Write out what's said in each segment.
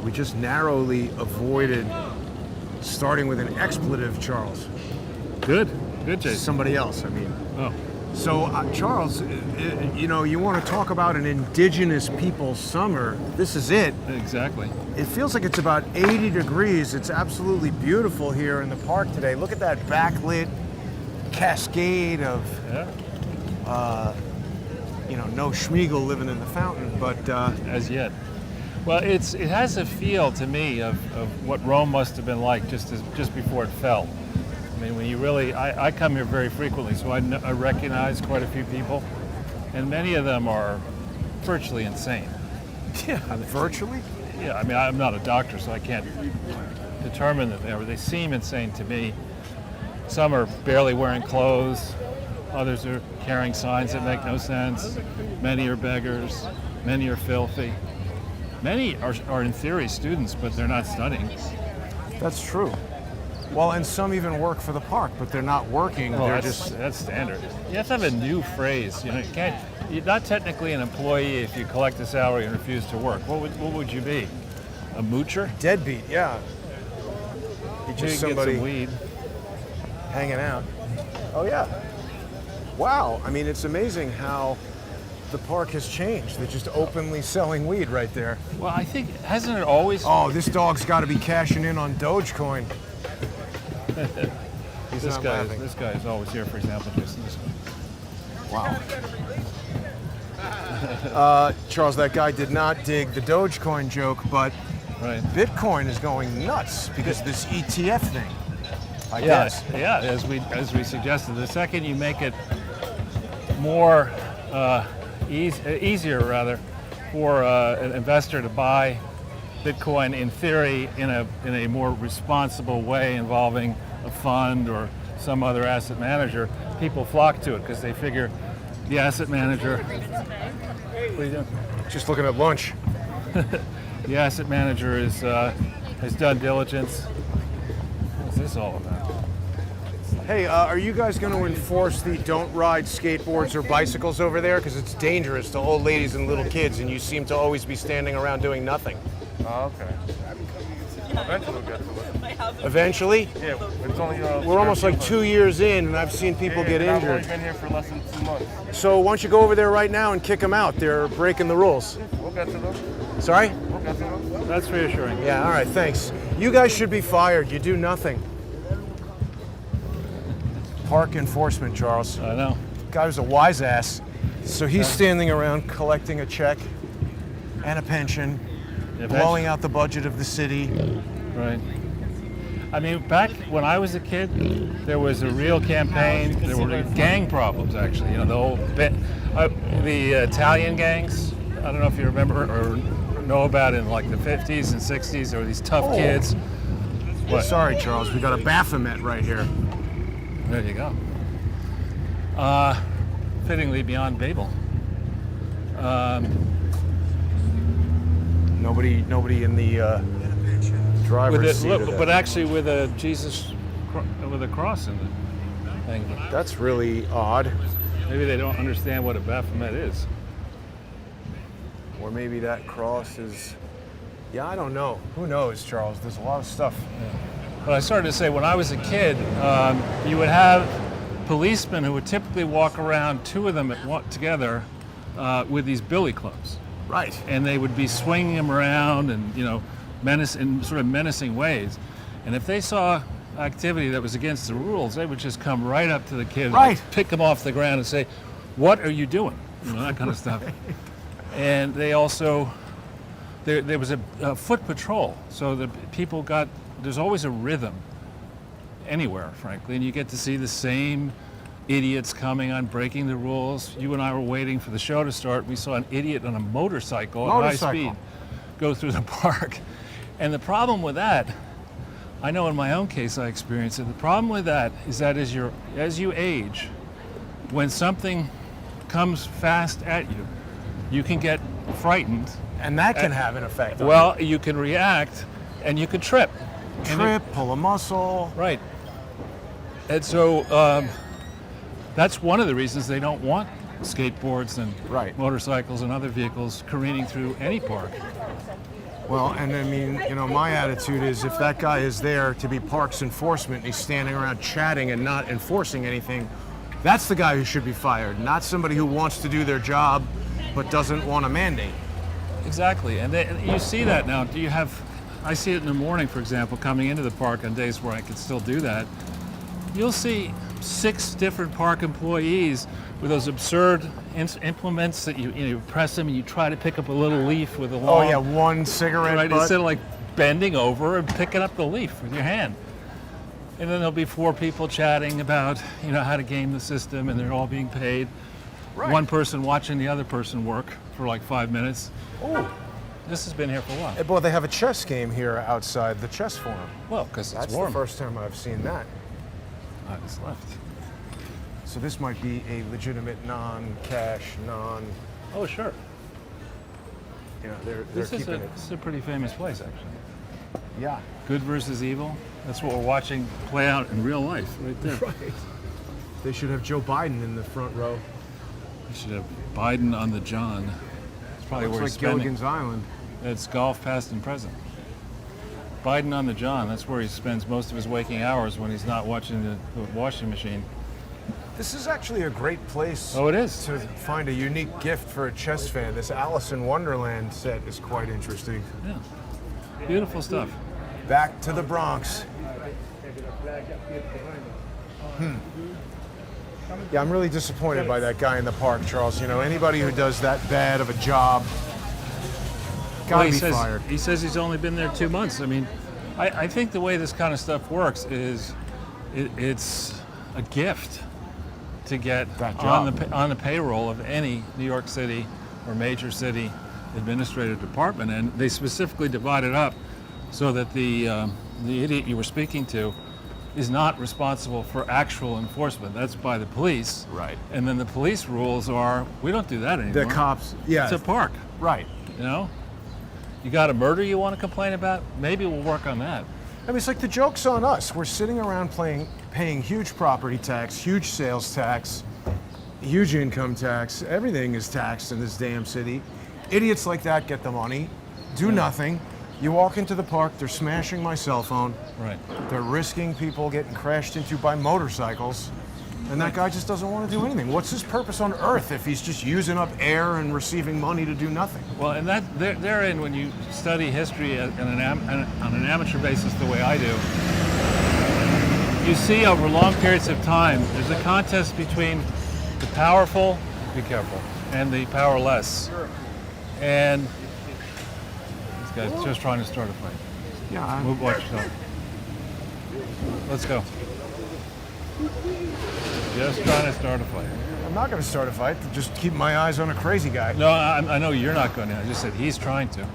We just narrowly avoided starting with an expletive, Charles. Good, Jason. Somebody else, I mean. Oh. So, Charles, you know, you want to talk about an indigenous people's summer. This is it. Exactly. It feels like it's about 80 degrees. It's absolutely beautiful here in the park today. Look at that backlit cascade of, you know, no Schmiegel living in the fountain, but... As yet. Well, it has a feel to me of what Rome must have been like just before it fell. I mean, when you really, I come here very frequently, so I recognize quite a few people, and many of them are virtually insane. Yeah, virtually? Yeah, I mean, I'm not a doctor, so I can't determine that they seem insane to me. Some are barely wearing clothes, others are carrying signs that make no sense, many are beggars, many are filthy. Many are in theory students, but they're not studying. That's true. Well, and some even work for the park, but they're not working. Well, they're that's standard. You have to have a new phrase. You know, you're not technically an employee if you collect a salary and refuse to work. What would you be? A moocher? Deadbeat, yeah. You're just somebody get some weed. Hanging out. Oh yeah. Wow. I mean, it's amazing how the park has changed. They're just openly selling weed right there. Well, I think, hasn't it always... Oh, this dog's got to be cashing in on Dogecoin. This guy is always here, for example, Jason. Wow. Charles, that guy did not dig the Dogecoin joke, but Bitcoin is going nuts because of this ETF thing. I guess. Yeah, as we suggested, the second you make it more easier rather for an investor to buy Bitcoin in theory in a more responsible way involving a fund or some other asset manager, people flock to it because they figure the asset manager. What are you doing? Just looking at lunch. The asset manager has done diligence. What's this all about? Hey, are you guys going to enforce the don't ride skateboards or bicycles over there? Because it's dangerous to old ladies and little kids, and you seem to always be standing around doing nothing. Oh, okay. Eventually we'll get to it. Eventually? Yeah, it's only... We're almost like 2 years in, and I've seen people get injured. I've only been here for less than 2 months. So why don't you go over there right now and kick them out? They're breaking the rules. We'll get to them. Sorry? We'll get to them. That's reassuring. Yeah, all right, thanks. You guys should be fired. You do nothing. Park enforcement, Charles. I know. Guy was a wise ass. So he's standing around collecting a check and a pension, blowing out the budget of the city. Right. I mean, back when I was a kid, there was a real campaign. There were gang problems, actually. You know, the whole the Italian gangs. I don't know if you remember or know about in like the 50s and 60s. There were these tough kids. What? Sorry, Charles. We got a Baphomet right here. There you go. Fittingly beyond Babel. Nobody in the driver's seat. But actually with a Jesus with a cross in the thing. That's really odd. Maybe they don't understand what a Baphomet is. Or maybe that cross is... Yeah, I don't know. Who knows, Charles? There's a lot of stuff. Yeah. But I started to say, when I was a kid, you would have policemen who would typically walk around, 2 of them together, with these billy clubs. Right. And they would be swinging them around and, you know, in sort of menacing ways. And if they saw activity that was against the rules, they would just come right up to the kid, right, and pick him off the ground and say, "What are you doing?" You know, that kind of stuff. And they also, there was a foot patrol, so the people got. There's always a rhythm anywhere, frankly, and you get to see the same idiots coming on, breaking the rules. You and I were waiting for the show to start. We saw an idiot on a motorcycle at high speed go through the park. And the problem with that, I know in my own case I experienced it, the problem with that is that as you age, when something comes fast at you, you can get frightened. And that can have an effect on Well, you can react and you can trip. Pull a muscle. Right. And so that's one of the reasons they don't want skateboards and motorcycles and other vehicles careening through any park. Well, and I mean, my attitude is if that guy is there to be parks enforcement and he's standing around chatting and not enforcing anything, that's the guy who should be fired, not somebody who wants to do their job but doesn't want a mandate. Exactly, and you see that now. I see it in the morning, for example, coming into the park on days where I can still do that. You'll see 6 different park employees with those absurd implements that you press them and you try to pick up a little leaf with a long... Oh yeah, one cigarette right, butt. instead of like bending over and picking up the leaf with your hand. And then there'll be 4 people chatting about how to game the system, and they're all being paid. Right. One person watching the other person work for like 5 minutes. Oh. This has been here for a while. Well, they have a chess game here outside the chess forum. Well, because it's That's warm. the first time I've seen that. I just left. So this might be a legitimate non-cash, Oh, sure. They're This is keeping it. a pretty famous place, actually. Yeah. Good versus evil. That's what we're watching play out in real life, right there. Right. They should have Joe Biden in the front row. We should have Biden on the John. It's probably Looks where like he's spending. Gilligan's Island. It's golf, past and present. Biden on the John. That's where he spends most of his waking hours when he's not watching the washing machine. This is actually a great place Oh, it is. to find a unique gift for a chess fan. This Alice in Wonderland set is quite interesting. Yeah. Beautiful stuff. Back to the Bronx. Yeah, I'm really disappointed by that guy in the park, Charles. Anybody who does that bad of a job, gotta be fired. He says he's only been there 2 months. I mean, I think the way this kind of stuff works is it's a gift to get That on job. the payroll of any New York City or major city administrative department, and they specifically divide it up so that the idiot you were speaking to is not responsible for actual enforcement. That's by the police. Right. And then the police rules are, we don't do that anymore. The cops, yeah. It's a park, Right. You got a murder you want to complain about? Maybe we'll work on that. I mean, it's like the joke's on us. We're sitting around paying huge property tax, huge sales tax, huge income tax. Everything is taxed in this damn city. Idiots like that get the money, do nothing. You walk into the park, they're smashing my cell phone. Right. They're risking people getting crashed into by motorcycles. And that guy just doesn't want to do anything. What's his purpose on earth if he's just using up air and receiving money to do nothing? Well, and that therein, when you study history on an amateur basis the way I do, you see over long periods of time, there's a contest between the powerful, be careful, and the powerless. And this guy's just trying to start a fight. Yeah. Move, watch yourself. Let's go. Just trying to start a fight. I'm not going to start a fight. Just keep my eyes on a crazy guy. No, I know you're not going to. I just said he's trying to.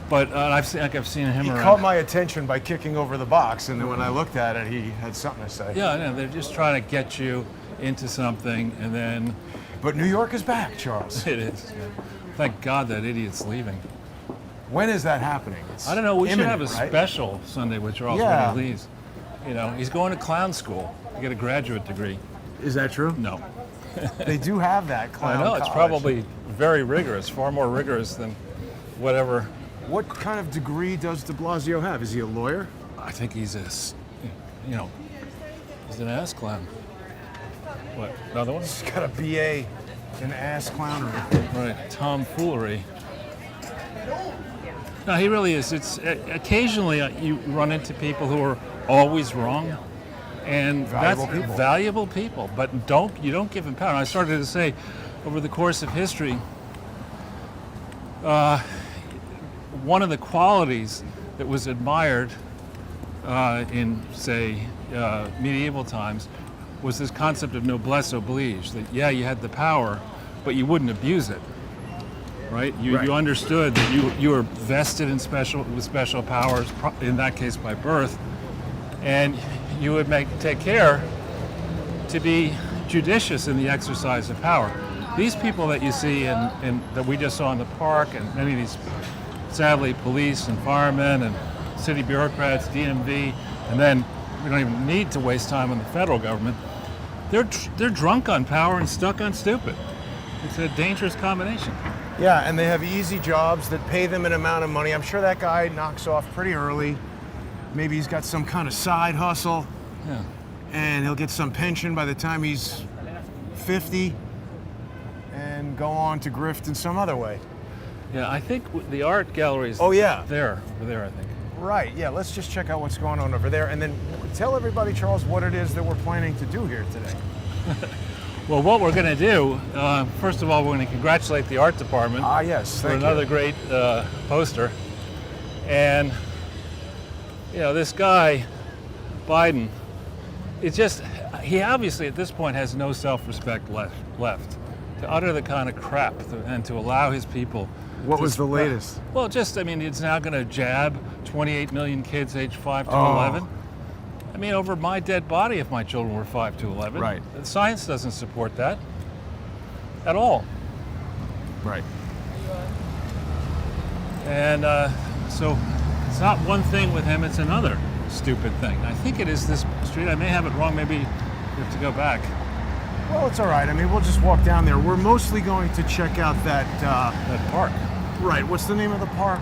But I've seen him He around. caught my attention by kicking over the box, and then when I looked at it, he had something to say. Yeah, I know. They're just trying to get you into something, and then But New York is back, Charles. it is. Thank God that idiot's leaving. When is that happening? It's I don't know. We should have a imminent, right? special Sunday with Charles Yeah. when he leaves. He's going to clown school to get a graduate degree. Is that true? No. They do have that I clown know. It's college. probably very rigorous, far more rigorous than whatever. What kind of degree does de Blasio have? Is he a lawyer? I think he's he's an ass clown. What, another one? He's got a BA in ass clownery. Right, tomfoolery. No, he really is. It's occasionally you run into people who are always wrong, and Valuable that's people. valuable people. But you don't give them power. And I started to say, over the course of history, one of the qualities that was admired in, say, medieval times was this concept of noblesse oblige. That you had the power, but you wouldn't abuse it. Right? You understood that you were vested in with special powers, in that case by birth, and you would take care to be judicious in the exercise of power. These people that you see and that we just saw in the park, and many of these, sadly, police and firemen and city bureaucrats, DMV, and then we don't even need to waste time on the federal government. They're drunk on power and stuck on stupid. It's a dangerous combination. Yeah, and they have easy jobs that pay them an amount of money. I'm sure that guy knocks off pretty early. Maybe he's got some kind of side hustle, Yeah. and he'll get some pension by the time he's 50 and go on to grift in some other way. Yeah, I think the art gallery is Oh, yeah. over there, I think. Right, yeah, let's just check out what's going on over there, and then tell everybody, Charles, what it is that we're planning to do here today. Well, what we're going to do, first of all, we're going to congratulate the art department Ah, yes, for thank another you. great poster. And, you know, this guy, Biden, it's just, he obviously at this point has no self-respect left to utter the kind of crap and to allow his people. What to was the spread- latest? Well, just, I mean, it's now going to jab 28 million kids aged 5 to Oh. 11. I mean, over my dead body if my children were 5 to 11. Right. Science doesn't support that at all. Right. And so it's not one thing with him, it's another stupid thing. I think it is this street. I may have it wrong. Maybe we have to go back. Well, it's all right. I mean, we'll just walk down there. We're mostly going to check out that, That park. right, what's the name of the park?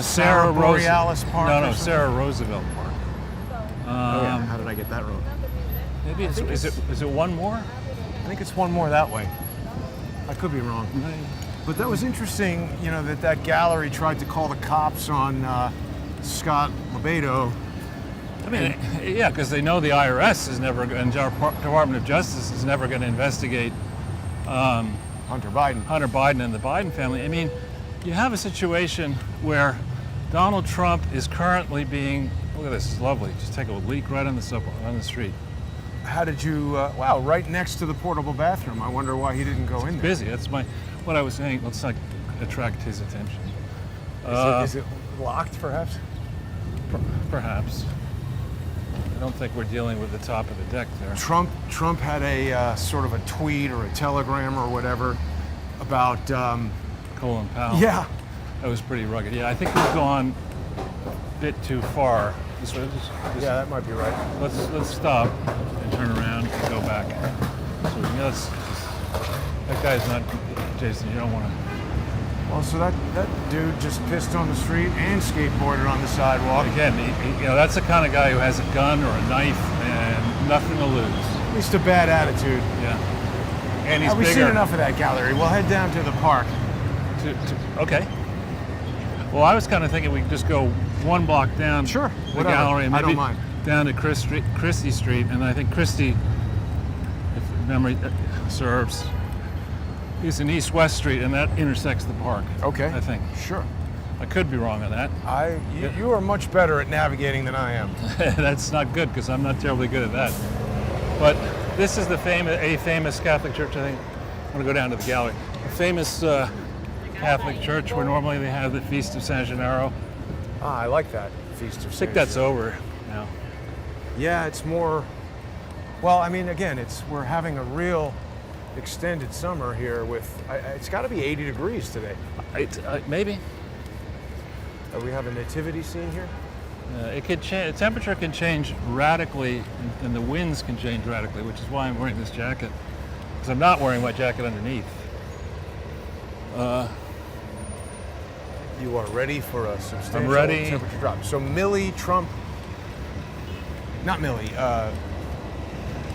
Sarah Borealis Park No, or no, something? Sarah Roosevelt Park. Oh, yeah. How did I get that wrong? Maybe is it one more? I think it's one more that way. I could be wrong. But that was interesting, you know, that gallery tried to call the cops on Scott Lebedo. I mean, yeah, because they know the IRS is never, and our Department of Justice is never going to investigate Hunter Biden. Hunter Biden and the Biden family. I mean, you have a situation where Donald Trump is currently being, look at this, it's lovely. Just take a leak right on the street. How did you, wow, right next to the portable bathroom. I wonder why he didn't go in there. Busy. That's what I was saying. Let's not attract his attention. Is it locked, perhaps? Perhaps. I don't think we're dealing with the top of the deck there. Trump had a sort of a tweet or a telegram or whatever about, Colin Powell. yeah, That was pretty rugged. Yeah, I think we've gone a bit too far. This way. yeah, that might be right. Let's stop and turn around and go back. So that guy's not Jason. You don't want to. Well, so that dude just pissed on the street and skateboarded on the sidewalk. Again, that's the kind of guy who has a gun or a knife and nothing to lose. At least a bad attitude. Yeah. And he's We've bigger. seen enough of that gallery. We'll head down to the park. Okay. Well, I was kind of thinking we could just go one block down Sure, the whatever. gallery and I maybe don't mind. down to Christie Street. And I think Christie, if memory serves, is an east-west street, and that intersects the park. Okay. I think. Sure. I could be wrong on that. You are much better at navigating than I am. That's not good because I'm not terribly good at that. But this is a famous Catholic church. I think I'm going to go down to the gallery. A famous Catholic church where normally they have the Feast of San Gennaro. Ah, I like that. Feast of I think Saints. that's over now. Yeah, it's more. Well, I mean, again, we're having a real extended summer here. It's got to be 80 degrees today. Maybe. We have a nativity scene here. It could change. The temperature can change radically, and the winds can change radically, which is why I'm wearing this jacket. Because I'm not wearing my jacket underneath. You are ready for a substantial I'm ready. temperature drop. So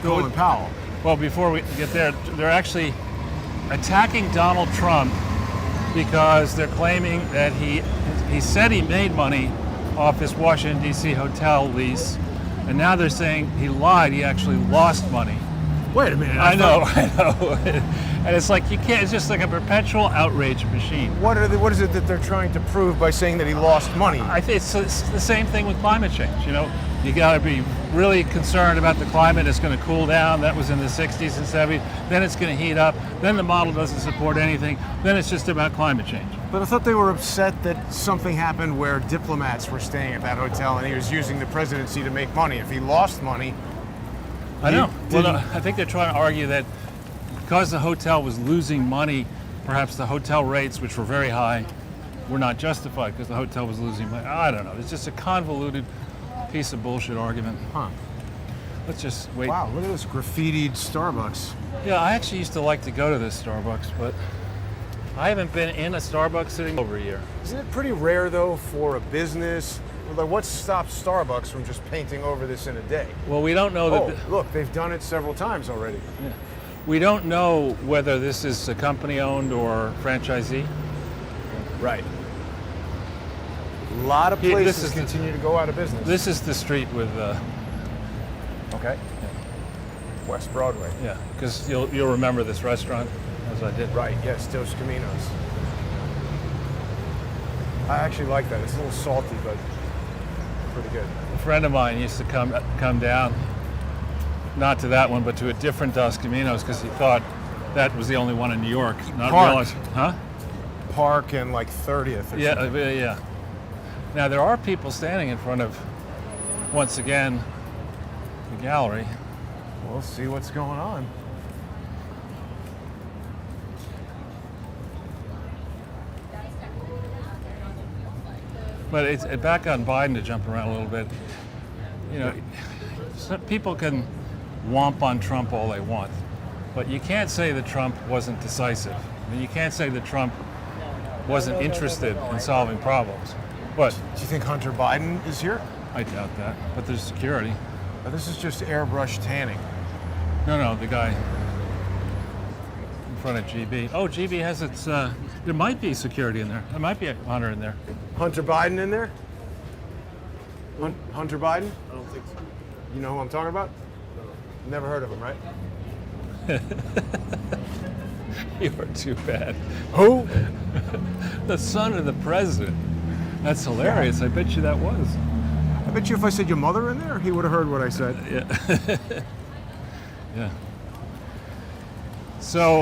Colin Powell. Well, before we get there, they're actually attacking Donald Trump because they're claiming that he said he made money off his Washington, D.C. hotel lease, and now they're saying he lied. He actually lost money. Wait a minute. I know. And it's like you can't. It's just like a perpetual outrage machine. What is it that they're trying to prove by saying that he lost money? I think it's the same thing with climate change. You know, you got to be really concerned about the climate. It's going to cool down. That was in the 60s and 70s. Then it's going to heat up. Then the model doesn't support anything. Then it's just about climate change. But I thought they were upset that something happened where diplomats were staying at that hotel and he was using the presidency to make money. If he lost money, I know. Well, didn't- no, I think they're trying to argue that because the hotel was losing money, perhaps the hotel rates, which were very high, were not justified because the hotel was losing money. I don't know. It's just a convoluted piece of bullshit argument. huh? Let's just wait. Wow, look at this graffitied Starbucks. Yeah, I actually used to like to go to this Starbucks, but I haven't been in a Starbucks sitting over a year. Isn't it pretty rare though for a business? Like, what stops Starbucks from just painting over this in a day? Well, we don't know that. Oh, look, they've done it several times already. Yeah. We don't know whether this is a company-owned or franchisee. Right. A lot of Yeah, this places is the- continue to go out of business. This is the street with, Okay. West Broadway. yeah, because you'll remember this restaurant, as I did. Right, yes, Dos Caminos. I actually like that. It's a little salty, but pretty good. A friend of mine used to come down, not to that one, but to a different Dos Caminos, because he thought that was the only one in New York. Not Park. realize, huh? Park and like 30th or Yeah, something. yeah. Now there are people standing in front of, once again, the gallery. We'll see what's going on. But it's back on Biden to jump around a little bit. You know, some people can womp on Trump all they want, but you can't say that Trump wasn't decisive. I mean, you can't say that Trump wasn't interested in solving problems. But Do you think Hunter Biden is here? I doubt that. But there's security. Or this is just airbrush tanning. No, the guy in front of GB. Oh, GB has its. There might be security in there. There might be a Hunter in there. Hunter Biden in there? Hunter Biden? I don't think so. You know who I'm talking about? Never heard of him, right? You are too bad. Who? The son of the president. That's hilarious. I bet you that was. I bet you if I said your mother in there, he would have heard what I said. Yeah. Yeah. So,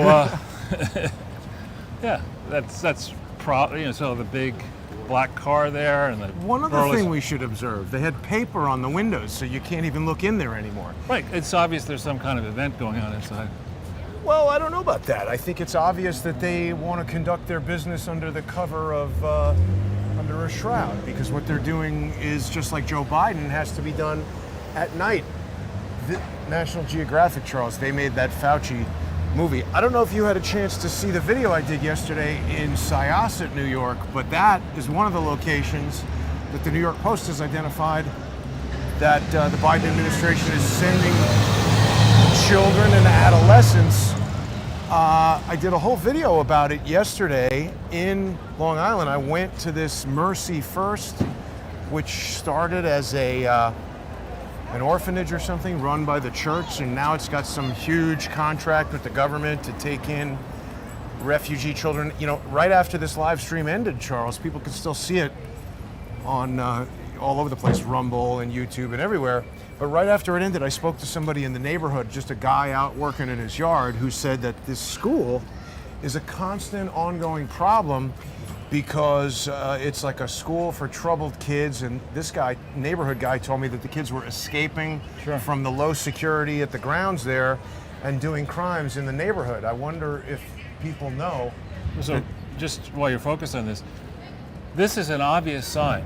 yeah, that's so the big black car there and the One other burlesque- thing we should observe, they had paper on the windows, so you can't even look in there anymore. Right. It's obvious there's some kind of event going on inside. Well, I don't know about that. I think it's obvious that they want to conduct their business under the cover of, under a shroud, because what they're doing is just like Joe Biden has to be done at night. The National Geographic, Charles, they made that Fauci movie. I don't know if you had a chance to see the video I did yesterday in Syosset, New York, but that is one of the locations that the New York Post has identified that the Biden administration is sending children and adolescents. I did a whole video about it yesterday in Long Island. I went to this Mercy First, which started as an orphanage or something run by the church, and now it's got some huge contract with the government to take in refugee children. You know, right after this live stream ended, Charles, people could still see it on all over the place, Rumble and YouTube and everywhere. But right after it ended, I spoke to somebody in the neighborhood, just a guy out working in his yard, who said that this school is a constant ongoing problem because it's like a school for troubled kids. And this guy, neighborhood guy, told me that the kids were escaping from the low security at the grounds there and doing crimes in the neighborhood. I wonder if people know. So, just while you're focused on this, this is an obvious sign,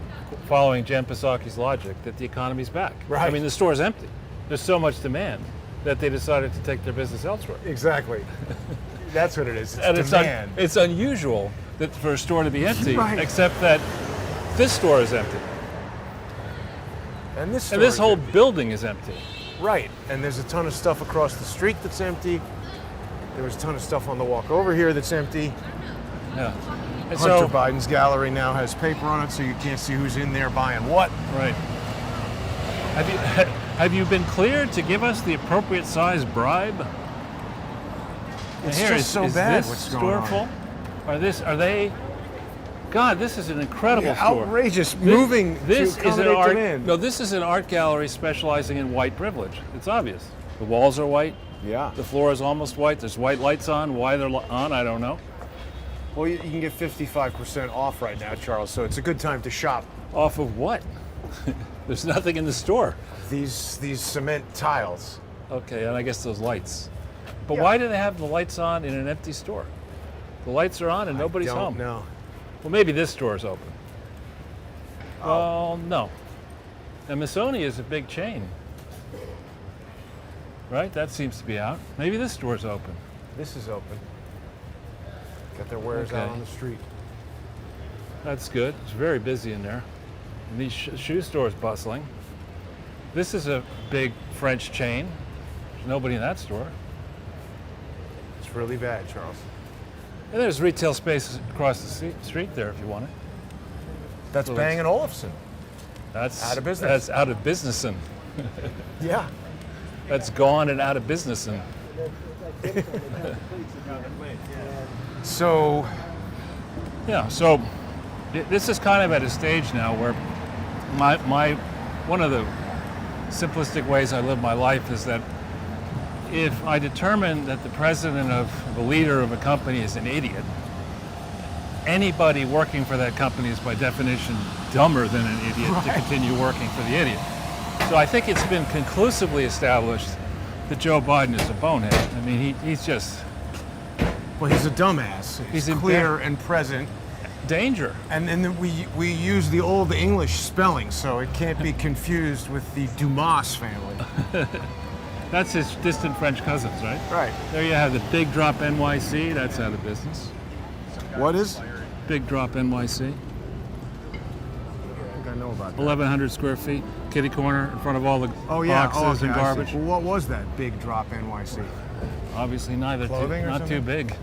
following Jen Psaki's logic, that the economy's back. Right. I mean, the store's empty. There's so much demand that they decided to take their business elsewhere. Exactly. That's what it is. It's And demand. it's unusual that for a store to be empty, Right. except that this store is empty. And this And this store is whole building is empty. right. And there's a ton of stuff across the street that's empty. There was a ton of stuff on the walk over here that's empty. Yeah. And Hunter so, Biden's gallery now has paper on it, so you can't see who's in there buying what. right. Have you been cleared to give us the appropriate size bribe? It's Here, just so is bad this what's going store on. full? Are they? God, this is an incredible Yeah, store. outrageous. Moving This to is an accommodate art. demand. No, this is an art gallery specializing in white privilege. It's obvious. The walls are white. Yeah. The floor is almost white. There's white lights on. Why they're on, I don't know. Well, you can get 55% off right now, Charles, so it's a good time to shop. Off of what? There's nothing in the store. These cement tiles. Okay, and I guess those lights. But Yeah. why do they have the lights on in an empty store? The lights are on and nobody's Don't home. know. Well, maybe this store is open. Oh. Well, no. And Missoni is a big chain. Right? That seems to be out. Maybe this store's open. This is open. get their wares out Okay. on the street. That's good. It's very busy in there. And these shoe stores bustling. This is a big French chain. There's nobody in that store. It's really bad, Charles. And there's retail spaces across the street there if you want it. That's So Bang & Olufsen. That's Out of business. That's out of business and Yeah. that's gone and out of business and So, yeah. So this is kind of at a stage now where my one of the simplistic ways I live my life is that if I determine that the president of the leader of a company is an idiot, anybody working for that company is by definition dumber than an idiot to continue working for the idiot. So I think it's been conclusively established that Joe Biden is a bonehead. I mean, he's just well, he's a dumbass. He's He's clear and present. danger. And then we use the old English spelling, so it can't be confused with the Dumas family. That's his distant French cousins, right? Right. There you have the Big Drop NYC. That's out of business. What is? Big Drop NYC. I think I know about that. 1,100 square feet, kitty corner in front of all the boxes okay, and I see. garbage. Well, what was that Big Drop NYC? Obviously, neither Clothing or not too something? big.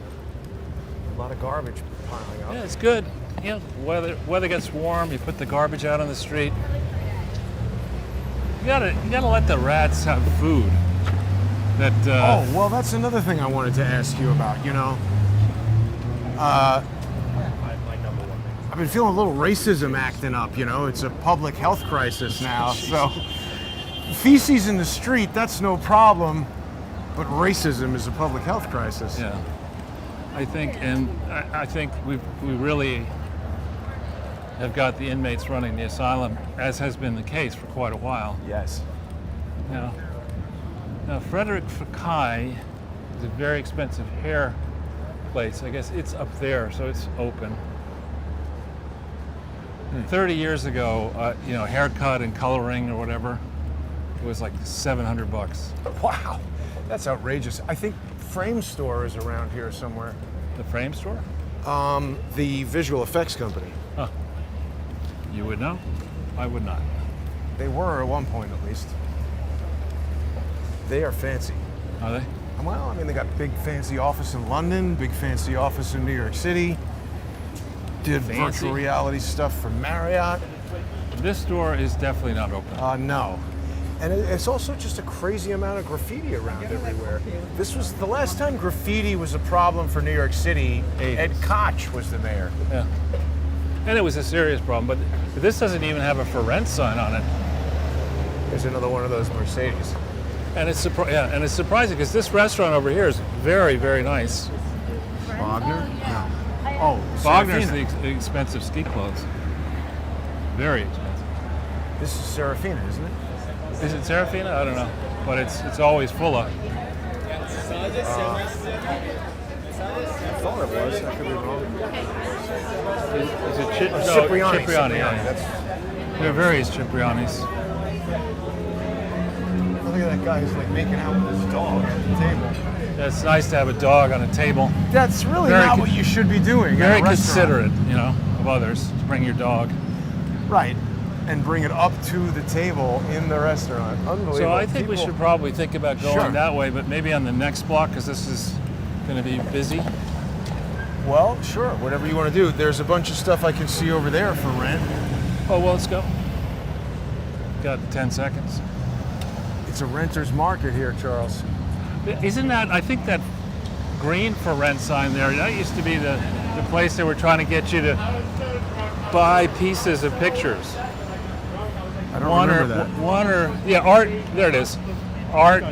A lot of garbage piling up. Yeah, it's good. You know, weather gets warm. You put the garbage out on the street. You gotta let the rats have food. That Oh, well, that's another thing I wanted to ask you about. You know, I've been feeling a little racism acting up. You know, it's a public health crisis now. So, feces in the street, that's no problem. But racism is a public health crisis. yeah. I think we really have got the inmates running the asylum, as has been the case for quite a while. Yes. Now Frederick Fekkai is a very expensive hair place. I guess it's up there, so it's open. 30 years ago, haircut and coloring or whatever, it was like $700. Wow, that's outrageous. I think Frame Store is around here somewhere. The frame store? The visual effects company. Huh. You would know? I would not. They were at one point, at least. They are fancy. Are they? Well, I mean, they got big fancy office in London, big fancy office in New York City. Did Fancy? virtual reality stuff for Marriott. This store is definitely not open. No. And it's also just a crazy amount of graffiti around everywhere. This was the last time graffiti was a problem for New York City. 80s. Ed Koch was the mayor. Yeah. And it was a serious problem, but this doesn't even have a for rent sign on it. There's another one of those Mercedes. And it's surprising because this restaurant over here is very, very nice. Wagner? No. Oh, Wagner's Serafina. the expensive ski clothes. Very expensive. This is Serafina, isn't it? Is it Serafina? I don't know, but it's always full of. I thought it was. I could be wrong. Is it Cipriani. Cipriani, yeah. That's, There are various Ciprianis. look at that guy who's like making out with his dog at the table. Yeah, it's nice to have a dog on a table. That's really Very not con- what you should be doing. Very at a restaurant. considerate, of others to bring your dog. Right. And bring it up to the table in the restaurant. Unbelievable. So I think we People- should probably think about going Sure. that way, but maybe on the next block because this is going to be busy. Well, sure. Whatever you want to do. There's a bunch of stuff I can see over there for rent. Oh, well, let's go. Got 10 seconds. It's a renter's market here, Charles. Isn't that, I think that green for rent sign there, that used to be the place they were trying to get you to buy pieces of pictures. I don't remember that. Art, there it is. Art,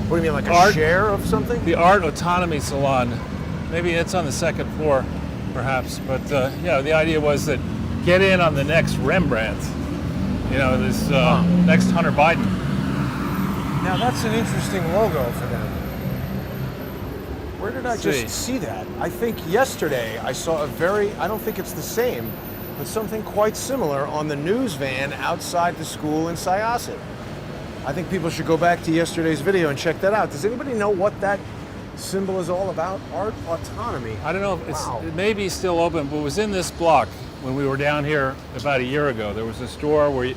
What do you mean, like a Art- share of something? the Art Autonomy Salon. Maybe it's on the second floor, perhaps. But the idea was that get in on the next Rembrandt. This next Hunter Biden. Now that's an interesting logo for them. Where did I See. just see that? I think yesterday I saw I don't think it's the same, but something quite similar on the news van outside the school in Syosset. I think people should go back to yesterday's video and check that out. Does anybody know what that symbol is all about art autonomy. I don't know if Wow. it may be still open, but it was in this block when we were down here about a year ago. There was a store where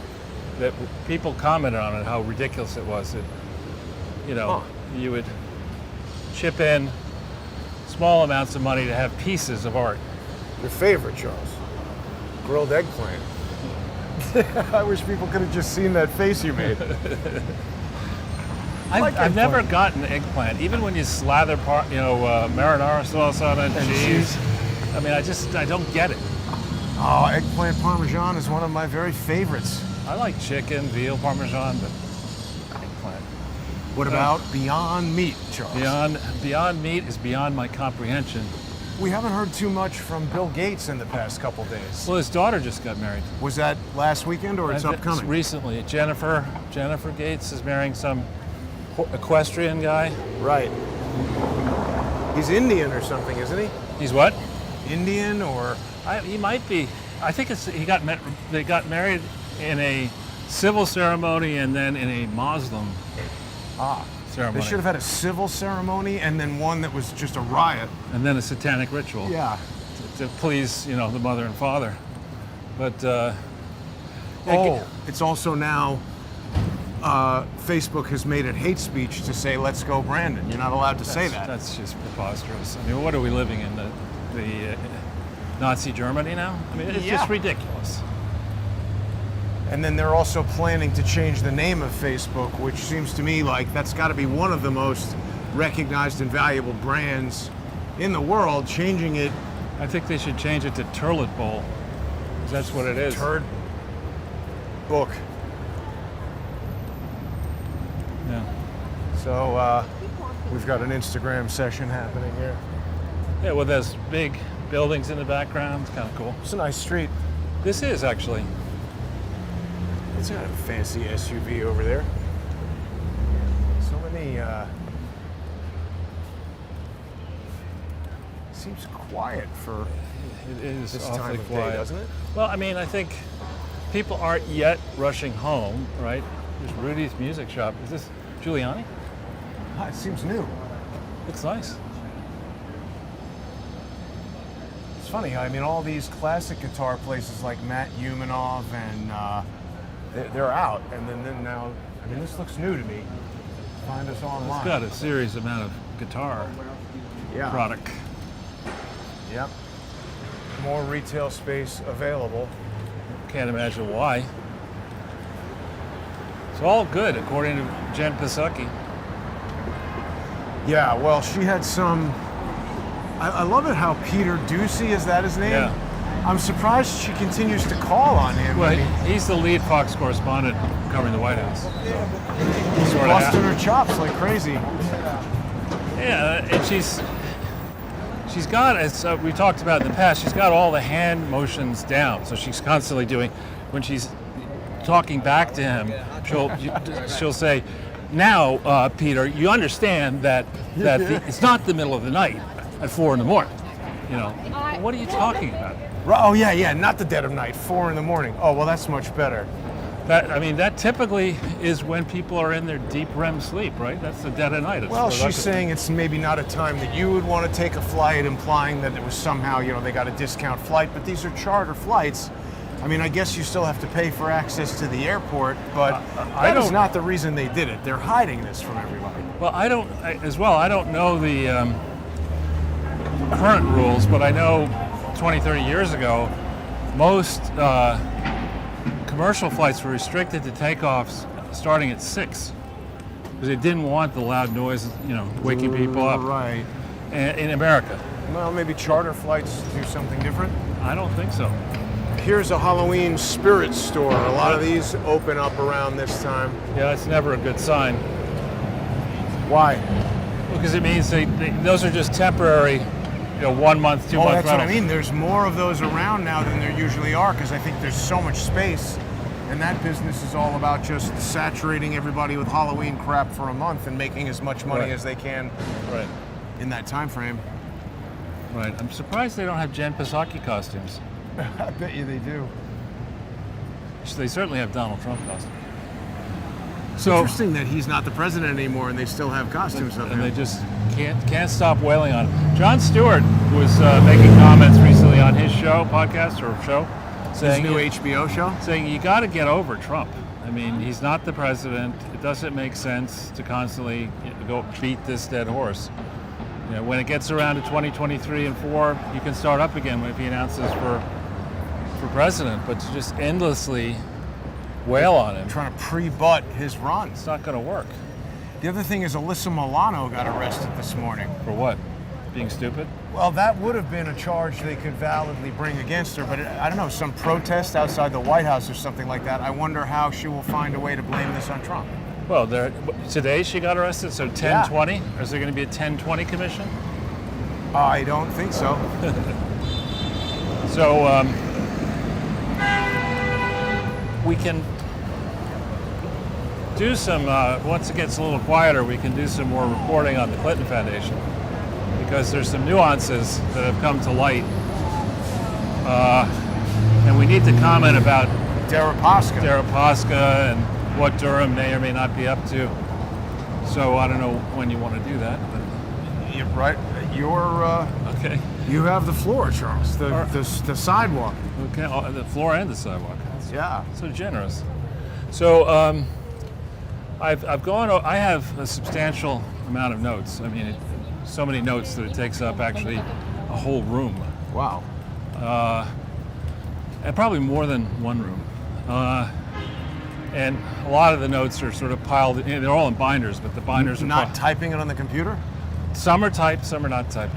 that people commented on it, how ridiculous it was. That, you would chip in small amounts of money to have pieces of art. Your favorite, Charles? Grilled eggplant. I wish people could have just seen that face you made. I've never gotten eggplant, even when you slather marinara sauce on it, And cheese. I mean, I don't get it. Oh, eggplant parmesan is one of my very favorites. I like chicken, veal, parmesan, but eggplant. What about Beyond Meat, Charles? Beyond Meat is beyond my comprehension. We haven't heard too much from Bill Gates in the past couple days. Well, his daughter just got married. Was that last weekend or it's upcoming? Recently. Jennifer Gates is marrying some equestrian guy. Right. He's Indian or something, isn't he? He's what? Indian or... He might be. I think they got married in a civil ceremony and then in a Muslim ceremony. They should have had a civil ceremony and then one that was just a riot. And then a satanic ritual. Yeah. To please, the mother and father. But it's also now Facebook has made it hate speech to say "Let's go, Brandon." You're not allowed to say that. That's just preposterous. I mean, what are we living in, the Nazi Germany now? I mean, it's just ridiculous. And then they're also planning to change the name of Facebook, which seems to me like that's got to be one of the most recognized and valuable brands in the world. Changing it. I think they should change it to Turlet Bowl, 'cause that's what it is. Turd book. Yeah. So we've got an Instagram session happening here. Yeah, well, there's big buildings in the background. It's kind of cool. It's a nice street. This is actually. It's got a fancy SUV over there. So many. Seems quiet for It is this awfully time of quiet, day, doesn't it? Well, I mean, I think people aren't yet rushing home, right? There's Rudy's Music Shop. Is this Giuliani? It seems new. Looks nice. It's funny. I mean, all these classic guitar places like Matt Umanov and they're out, and then now. I mean, this looks new to me. Find us online. It's got a serious amount of guitar product. Yep. More retail space available. Can't imagine why. It's all good, according to Jen Psaki. Yeah, well, she had some. I love it how Peter Ducey, is that his name? Yeah. I'm surprised she continues to call on him. Well, I mean, he's the lead Fox correspondent covering the White House. he's Sorta busting her chops like crazy. Yeah, and she's got, as we talked about in the past, she's got all the hand motions down. So she's constantly doing, when she's talking back to him, she'll say, "Now, Peter, you understand that it's not the middle of the night at 4 in the morning. What are you talking about?" Oh yeah, not the dead of night, 4 in the morning. Oh well, that's much better. That typically is when people are in their deep REM sleep, right? That's the dead of night. Well, she's saying it's maybe not a time that you would want to take a flight, implying that it was somehow, they got a discount flight, but these are charter flights. I mean, I guess you still have to pay for access to the airport, but that is not the reason they did it. They're hiding this from everybody. Well, I don't know the current rules, but I know 20, 30 years ago, most commercial flights were restricted to takeoffs starting at 6 because they didn't want the loud noise, waking people up. Right. In America. Well, maybe charter flights do something different. I don't think so. Here's a Halloween spirit store. A lot of these open up around this time. Yeah, that's never a good sign. Why? Because it means those are just temporary, 1 month, 2 month that's what I rentals. mean. There's more of those around now than there usually are because I think there's so much space. And that business is all about just saturating everybody with Halloween crap for a month and making as much money as they can in that time frame. Right. I'm surprised they don't have Jen Psaki costumes. I bet you they do. They certainly have Donald Trump costumes. It's interesting that he's not the president anymore and they still have costumes of And him. they just Can't stop wailing on him. Jon Stewart was making comments recently on his podcast, His saying new HBO show? saying you got to get over Trump. I mean, he's not the president. It doesn't make sense to constantly go beat this dead horse. You know, when it gets around to 2023 and 4, you can start up again if he announces for president. But to just endlessly wail on him, Trying to pre-butt his run. it's not going to work. The other thing is Alyssa Milano got arrested this morning. For what? Being stupid? Well, that would have been a charge they could validly bring against her, but I don't know, some protest outside the White House or something like that. I wonder how she will find a way to blame this on Trump. Well, today she got arrested, so 10-20? Or is there going to be a 10-20 commission? I don't think so. So we can do some, once it gets a little quieter, we can do some more reporting on the Clinton Foundation, because there's some nuances that have come to light. And we need to comment about Deripaska and what Durham may or may not be up to. So I don't know when you want to do that. But. You're right. Okay. You have the floor, Charles. The sidewalk. Okay. The floor and the sidewalk. Yeah. So generous. So I've gone. I have a substantial amount of notes. I mean, so many notes that it takes up actually a whole room. Wow. And probably more than one room. And a lot of the notes are sort of piled. They're all in binders, but the binders are not typing it on the computer. Some are typed, some are not typed.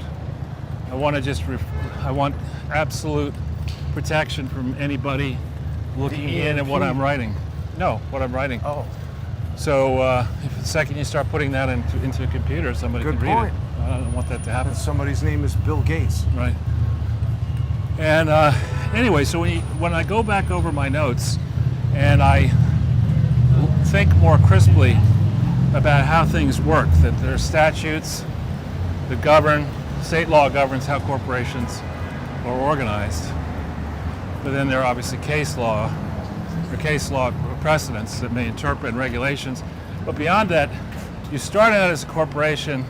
I want to I want absolute protection from anybody looking in at what I'm writing. No, what I'm writing. Oh. So if the second you start putting that into a computer, somebody Good can read point. it. I don't want that to happen. Somebody's name is Bill Gates. Right. And anyway, so when I go back over my notes and I think more crisply about how things work, that there are statutes that govern, state law governs how corporations are organized, but then there are obviously case law precedents that may interpret and regulations. But beyond that, you start out as a corporation,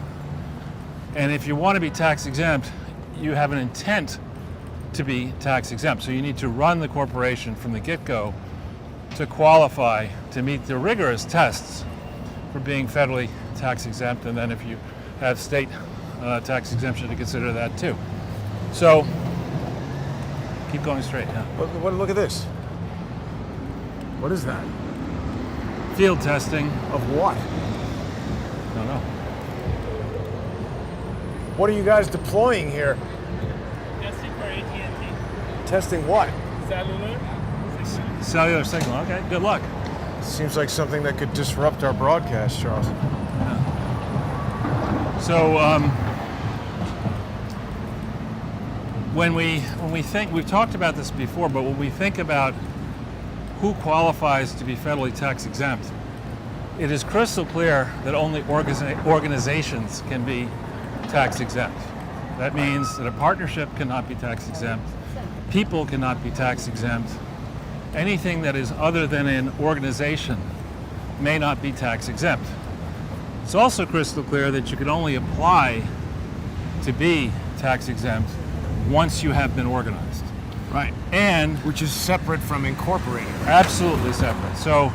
and if you want to be tax exempt, you have an intent to be tax exempt. So you need to run the corporation from the get-go to qualify to meet the rigorous tests for being federally tax exempt, and then if you have state tax exemption, to consider that too. So keep going straight now. Look at this. What is that? Field testing. Of what? I don't know. What are you guys deploying here? Testing for AT&T. Testing what? Cellular signal. Okay, good luck. Seems like something that could disrupt our broadcast, Charles. So when we think, we've talked about this before, but when we think about who qualifies to be federally tax exempt, it is crystal clear that only organizations can be tax exempt. That means that a partnership cannot be tax exempt. People cannot be tax exempt. Anything that is other than an organization may not be tax exempt. It's also crystal clear that you can only apply to be tax exempt once you have been organized. Right. And Which is separate from incorporated. absolutely separate. So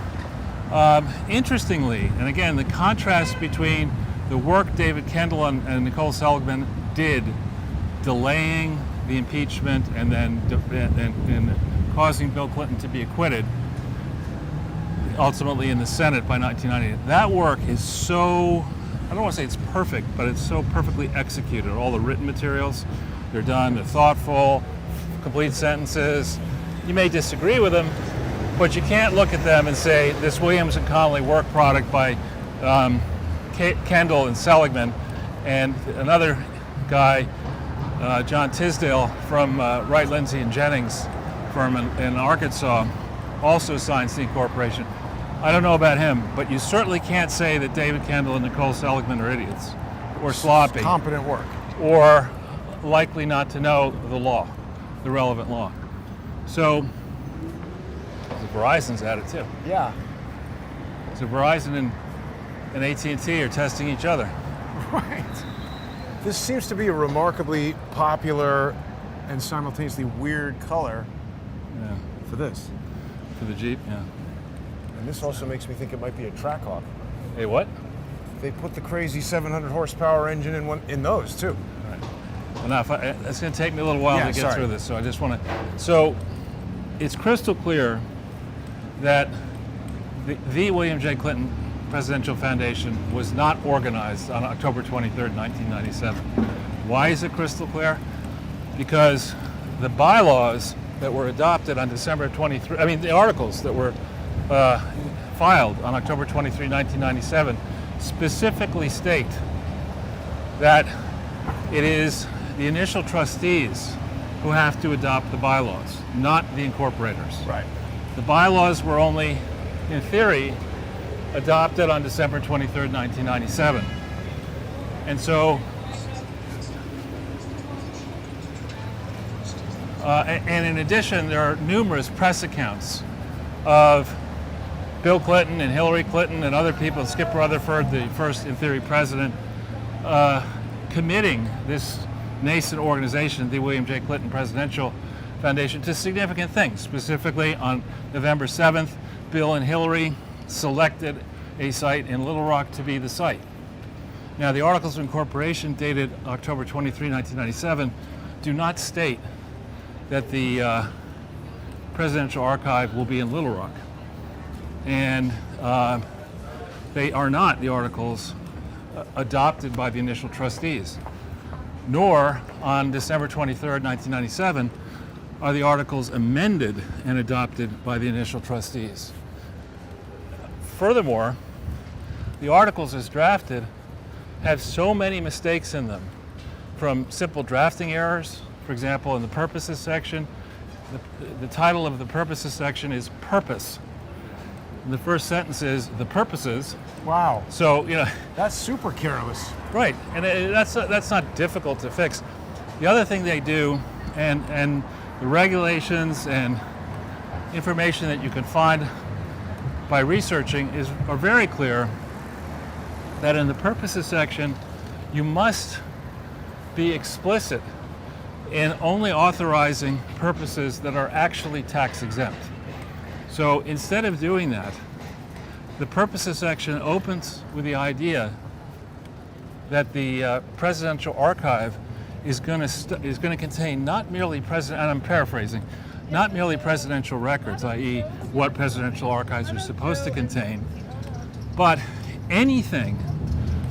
interestingly, and again, the contrast between the work David Kendall and Nicole Seligman did delaying the impeachment and then and causing Bill Clinton to be acquitted, ultimately in the Senate by 1990. That work is so, I don't want to say it's perfect, but it's so perfectly executed. All the written materials, they're done, they're thoughtful, complete sentences. You may disagree with them, but you can't look at them and say, this Williams and Connolly work product by Kendall and Seligman, and another guy, John Tisdale from Wright, Lindsay and Jennings firm in Arkansas, also signs the incorporation. I don't know about him, but you certainly can't say that David Kendall and Nicole Seligman are idiots or sloppy Competent work. or likely not to know the law, the relevant law. So Verizon's at it too. Yeah. So Verizon and AT&T are testing each other. Right. This seems to be a remarkably popular and simultaneously weird color Yeah. for this. For the Jeep, yeah. And this also makes me think it might be a Trackhawk. Hey, what? They put the crazy 700 horsepower engine in those too. All right. Well, now, it's going to take me a little while Yeah, to get sorry. through this, so I just want to. So, it's crystal clear that the William J. Clinton Presidential Foundation was not organized on October 23rd, 1997. Why is it crystal clear? Because the bylaws that were adopted on December 23, I mean, the articles that were filed on October 23, 1997, specifically state that it is the initial trustees who have to adopt the bylaws, not the incorporators. Right. The bylaws were only, in theory, adopted on December 23rd, 1997. And so, and in addition, there are numerous press accounts of Bill Clinton and Hillary Clinton and other people, Skip Rutherford, the first, in theory, president, committing this nascent organization, the William J. Clinton Presidential Foundation, to significant things. Specifically, on November 7th, Bill and Hillary selected a site in Little Rock to be the site. Now, the Articles of Incorporation dated October 23, 1997, do not state that the Presidential Archive will be in Little Rock. And they are not the articles adopted by the initial trustees, nor on December 23rd, 1997, are the articles amended and adopted by the initial trustees. Furthermore, the articles as drafted have so many mistakes in them, from simple drafting errors. For example, in the purposes section, the title of the purposes section is purpose. And the first sentence is the purposes. Wow. So, you know, That's super careless. right, and that's not difficult to fix. The other thing they do, and the regulations and information that you can find by researching are very clear, that in the purposes section, you must be explicit in only authorizing purposes that are actually tax exempt. So instead of doing that, the purposes section opens with the idea that the Presidential Archive is going to contain not merely and I'm paraphrasing, not merely presidential records, i.e., what presidential archives are supposed to contain, but anything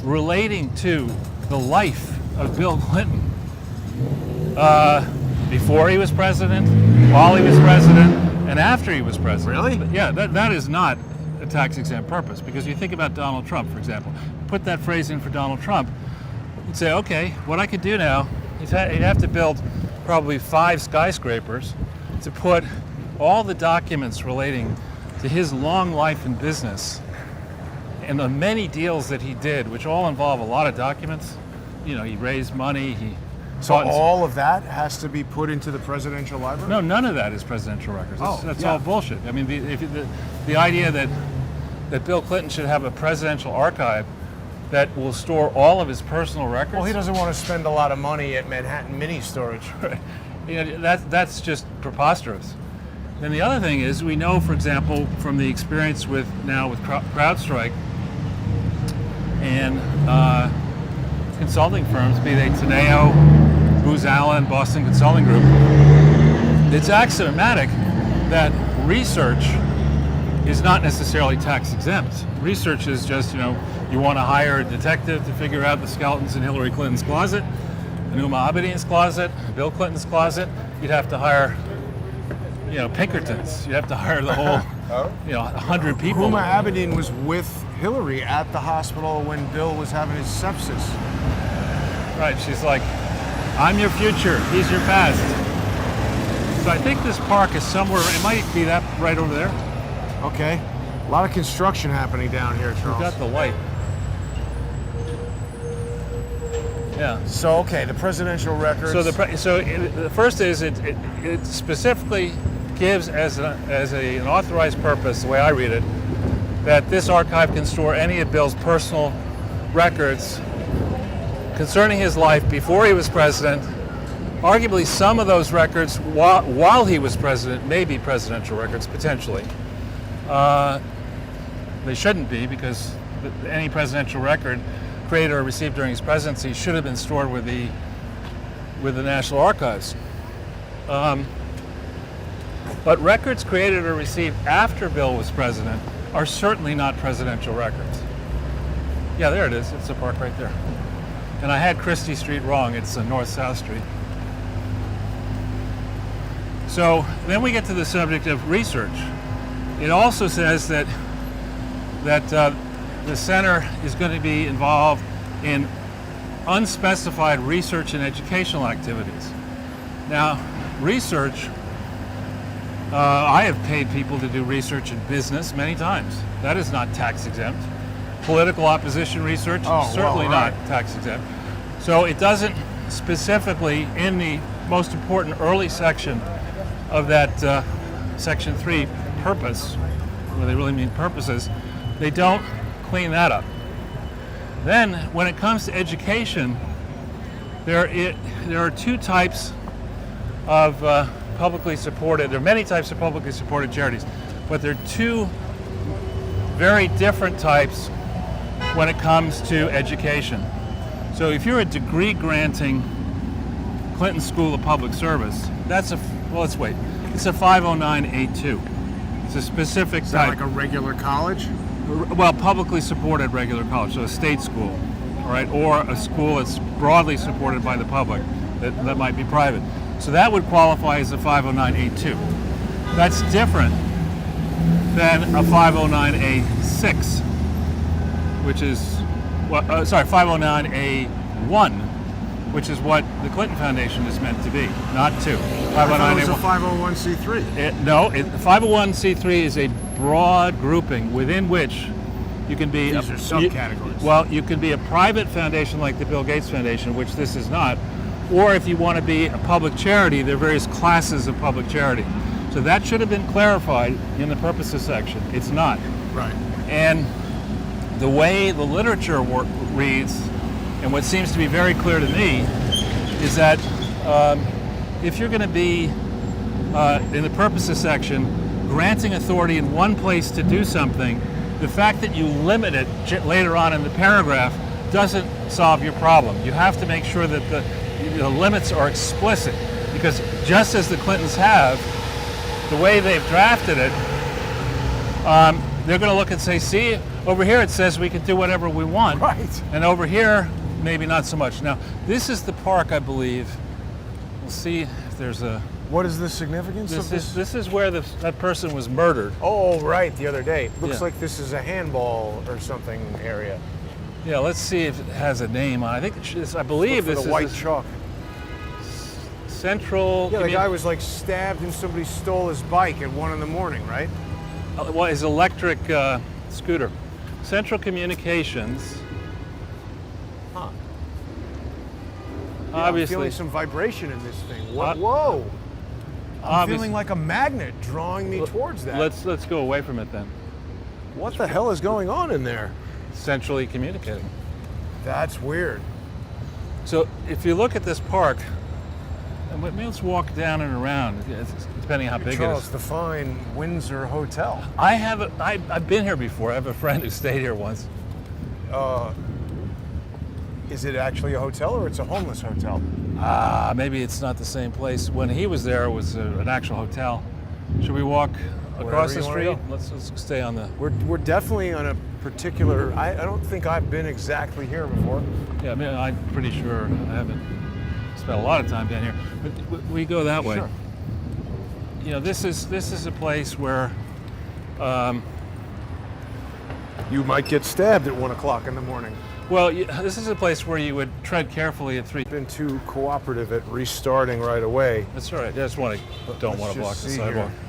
relating to the life of Bill Clinton before he was president, while he was president, and after he was president. Really? Yeah, that is not a tax-exempt purpose, because you think about Donald Trump, for example. Put that phrase in for Donald Trump, you'd say, okay, what I could do now, he'd have to build probably 5 skyscrapers to put all the documents relating to his long life in business and the many deals that he did, which all involve a lot of documents. You know, he raised money, he So bought and all of that has to be put into the presidential library? No, none of that is presidential records. That's yeah. all bullshit. I mean, the idea that Bill Clinton should have a presidential archive that will store all of his personal records. Well, he doesn't want to spend a lot of money at Manhattan Mini Storage. You know, that's just preposterous. And the other thing is, we know, for example, from the experience with CrowdStrike and consulting firms, be they Teneo, Booz Allen, Boston Consulting Group, it's axiomatic that research is not necessarily tax exempt. Research is just, you want to hire a detective to figure out the skeletons in Hillary Clinton's closet, in Huma Abedin's closet, Bill Clinton's closet. You'd have to hire, Pinkertons. You'd have to hire the whole, 100 people. Huma Abedin was with Hillary at the hospital when Bill was having his sepsis. Right, she's like, I'm your future, he's your past. So I think this park is somewhere, it might be that right over there. Okay. A lot of construction happening down here, Charles. We've got the light. Yeah. So, okay, the presidential records. So the first is it specifically gives as an authorized purpose, the way I read it, that this archive can store any of Bill's personal records concerning his life before he was president. Arguably, some of those records, while he was president, may be presidential records, potentially. They shouldn't be, because any presidential record created or received during his presidency should have been stored with the National Archives. But records created or received after Bill was president are certainly not presidential records. Yeah, there it is. It's the park right there. And I had Christie Street wrong. It's North-South Street. So then we get to the subject of research. It also says that the center is going to be involved in unspecified research and educational activities. Now, research, I have paid people to do research in business many times. That is not tax exempt. Political opposition research, certainly not tax exempt. So it doesn't specifically, in the most important early section of that section 3 purpose, where they really mean purposes, they don't clean that up. Then, when it comes to education, there are two types of publicly supported, there are many types of publicly supported charities, but there are two very different types when it comes to education. So if you're a degree granting Clinton School of Public Service, that's a, well, let's wait, it's a 509A2. It's a specific Is that type. like a regular college? Well, publicly supported regular college, so a state school, all right, or a school that's broadly supported by the public that might be private. So that would qualify as a 509A2. That's different than a 509A6, which is, 509A1, which is what the Clinton Foundation is meant to be, not 2. I thought it was a 501c3. 501c3 is a broad grouping within which you can be These are subcategories. you can be a private foundation like the Bill Gates Foundation, which this is not, or if you want to be a public charity, there are various classes of public charity. So that should have been clarified in the purposes section. It's not. Right. And the way the literature reads, and what seems to be very clear to me, is that if you're going to be in the purposes section, granting authority in one place to do something, the fact that you limit it later on in the paragraph doesn't solve your problem. You have to make sure that the limits are explicit, because just as the Clintons have, the way they've drafted it, they're going to look and say, see, over here it says we can do whatever we want, Right. and over here, maybe not so much. Now, this is the park, I believe. We'll see if there's a... What is the significance of this? This is where that person was murdered. Oh, right, the other day. Looks Yeah. like this is a handball or something area. Yeah, let's see if it has a name on it. I think I believe Look this for the is white the chalk. Central... Yeah, the guy was like stabbed and somebody stole his bike at 1 a.m, right? Well, his electric scooter. Central Communications. Huh. Obviously. I'm feeling some vibration in this thing. Uh, Whoa. I'm Obvious- feeling like a magnet drawing me towards that. Let's go away from it then. What the hell is going on in there? Centrally communicating. That's weird. So if you look at this park, and let's walk down and around, depending on how big Charles, it is. the fine Windsor Hotel. I've been here before. I have a friend who stayed here once. Is it actually a hotel or it's a homeless hotel? Maybe it's not the same place. When he was there, it was an actual hotel. Should we walk across the you wanna street? go. Let's stay on the... We're definitely on a particular. I don't think I've been exactly here before. Yeah, I mean, I'm pretty sure I haven't spent a lot of time down here. But we go that way. Sure. You know, this is a place where You might get stabbed at 1 o'clock in the morning. well, this is a place where you would tread carefully at 3. Been too cooperative at restarting right away. That's all right. I just don't want Let's to block just the see sidewalk. here.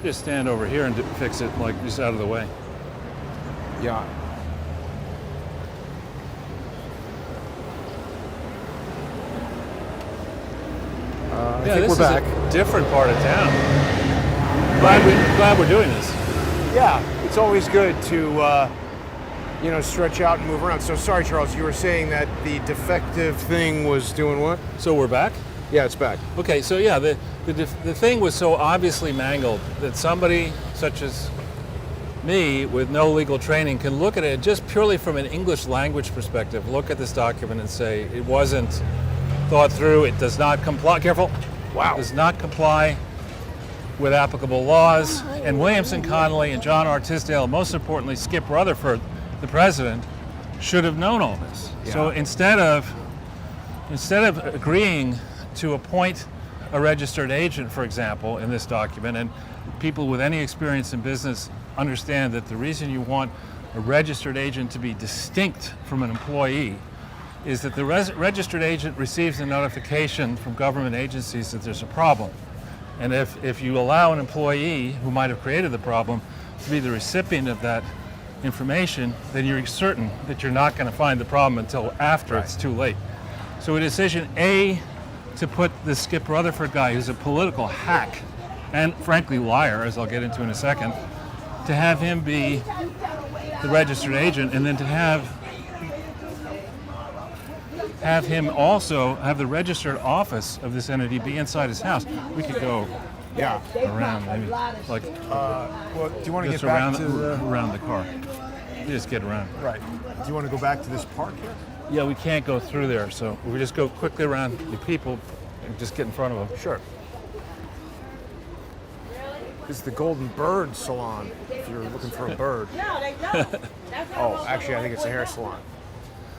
Just stand over here and fix it, like just out of the way. Yeah. I think this we're back. is a different part of town. Glad we're doing this. Yeah, it's always good to stretch out and move around. So sorry, Charles, you were saying that the defective thing was doing what? So we're back? Yeah, it's back. Okay, so yeah, the thing was so obviously mangled that somebody such as me with no legal training can look at it just purely from an English language perspective, look at this document and say it wasn't thought through, it does not comply, careful, Wow. it does not comply with applicable laws, and Williamson Connolly and John R. Tisdale, most importantly Skip Rutherford, the president, should have known all this. Yeah. So instead of agreeing to appoint a registered agent, for example, in this document, and people with any experience in business understand that the reason you want a registered agent to be distinct from an employee is that the registered agent receives a notification from government agencies that there's a problem. And if you allow an employee who might have created the problem to be the recipient of that information, then you're certain that you're not going to find the problem until after it's too late. So a decision A, to put this Skip Rutherford guy, who's a political hack and frankly liar, as I'll get into in a second, to have him be the registered agent, and then to have him also have the registered office of this entity be inside his house. We could go around, maybe, like Well, do you want to get just back around to the... around the car. You just get around. Right. Do you want to go back to this park here? Yeah, we can't go through there, so we just go quickly around the people and just get in front of them. Sure. This is the Golden Bird Salon, if you're looking for a bird. No, they don't. That's Oh, actually, I think it's a hair salon.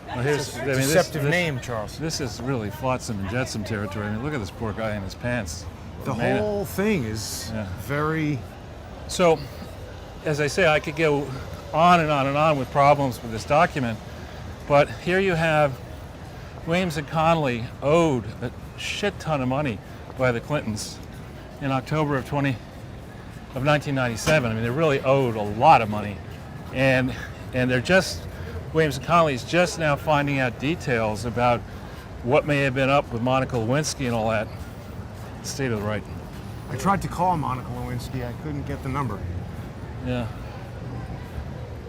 Well, here's, I mean, Deceptive name, Charles. This is really flotsam and jetsam territory. I mean, look at this poor guy in his pants. The Man. whole thing is very... So, as I say, I could go on and on and on with problems with this document, but here you have Williams and Connolly owed a shit ton of money by the Clintons in October of 1997. I mean, they really owed a lot of money, and they're just, Williams and Connolly's just now finding out details about what may have been up with Monica Lewinsky and all that. State of the right. I tried to call Monica Lewinsky. I couldn't get the number. Yeah.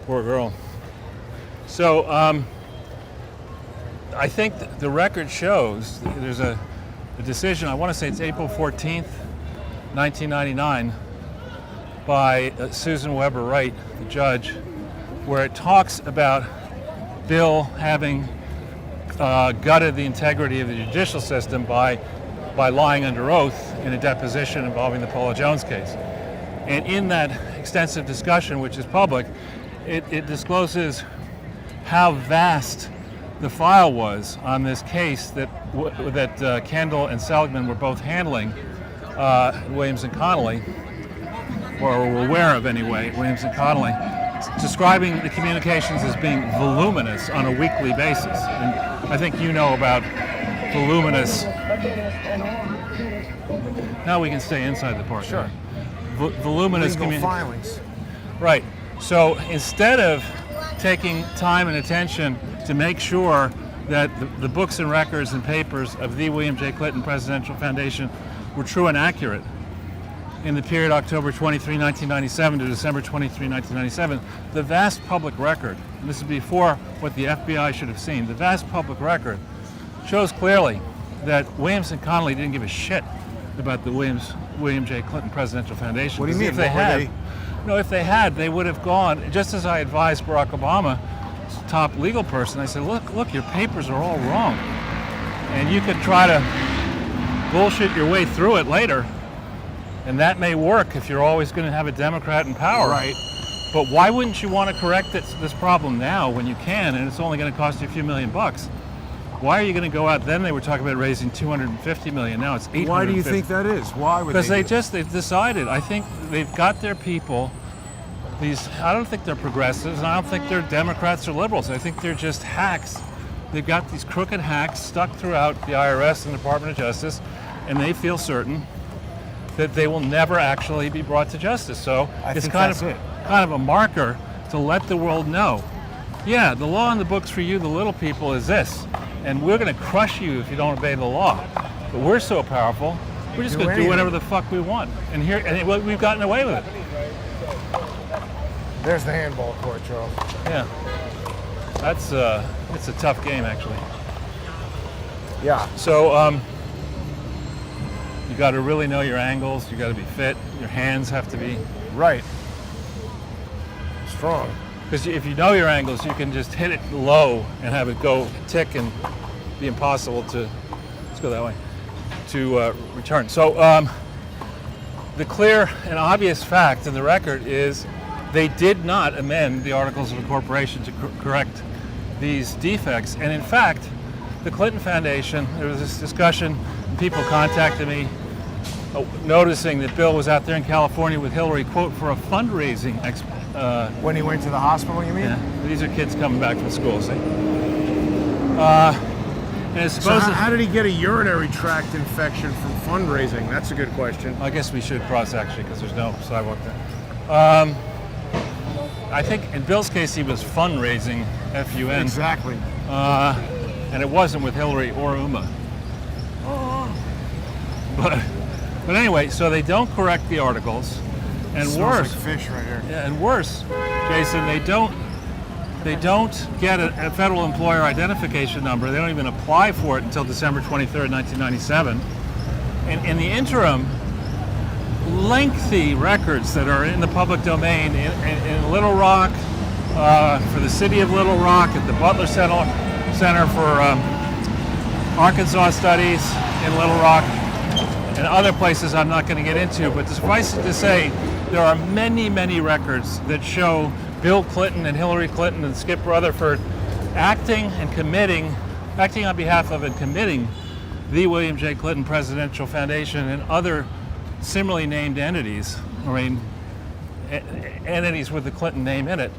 Poor girl. So, I think the record shows there's a decision, I want to say it's April 14th, 1999, by Susan Weber Wright, the judge, where it talks about Bill having gutted the integrity of the judicial system by lying under oath in a deposition involving the Paula Jones case. And in that extensive discussion, which is public, it discloses how vast the file was on this case that Kendall and Seligman were both handling, Williams and Connolly, or were aware of anyway, Williams and Connolly, describing the communications as being voluminous on a weekly basis. And I think you know about voluminous. Now we can stay inside the park. Sure. Voluminous Legal filings. Right. So instead of taking time and attention to make sure that the books and records and papers of the William J. Clinton Presidential Foundation were true and accurate in the period October 23, 1997 to December 23, 1997, the vast public record, and this is before what the FBI should have seen, the vast public record shows clearly that Williams and Connolly didn't give a shit about the William J. Clinton Presidential Foundation. What do you mean? If they had, they would have gone, just as I advised Barack Obama, top legal person, I said, look, your papers are all wrong. And you could try to bullshit your way through it later, and that may work if you're always going to have a Democrat in power. Right. But why wouldn't you want to correct this problem now when you can, and it's only going to cost you a few $1 million? Why are you going to go out? Then they were talking about raising $250 million. Now it's $850. Why do you think that is? Why would Because they they've decided. I think they've got their people. I don't think they're progressives, and I don't think they're Democrats or liberals. I think they're just hacks. They've got these crooked hacks stuck throughout the IRS and the Department of Justice, and they feel certain that they will never actually be brought to justice. So it's kind of a marker to let the world know, yeah, the law in the books for you, the little people, is this, and we're going to crush you if you don't obey the law. But we're so powerful, we're just going to do whatever the fuck we want. And we've gotten away with it. There's the handball court, Charles. Yeah. That's it's a tough game actually. Yeah. So you got to really know your angles. You got to be fit. Your hands have to be Right. Strong. because if you know your angles, you can just hit it low and have it go tick and be impossible to. Let's go that way. To return. So the clear and obvious fact in the record is they did not amend the Articles of Incorporation to correct these defects. And in fact, the Clinton Foundation, there was this discussion, and people contacted me noticing that Bill was out there in California with Hillary, quote, for a fundraising When he went to the hospital, you mean? yeah, these are kids coming back from school, see? And it's So supposed how did he get a urinary tract infection from fundraising? That's a good question. I guess we should cross actually because there's no sidewalk there. I think in Bill's case he was fundraising, F-U-N, Exactly. and it wasn't with Hillary or Uma. But anyway, so they don't correct the articles, and Smells worse, like fish right here. yeah, and worse, Jason, they don't get a federal employer identification number. They don't even apply for it until December 23rd, 1997. And in the interim, lengthy records that are in the public domain in Little Rock, for the city of Little Rock, at the Butler Center for Arkansas Studies in Little Rock, and other places I'm not going to get into, but suffice it to say, there are many, many records that show Bill Clinton and Hillary Clinton and Skip Rutherford acting on behalf of and committing the William J. Clinton Presidential Foundation and other similarly named entities, entities with the Clinton name in it,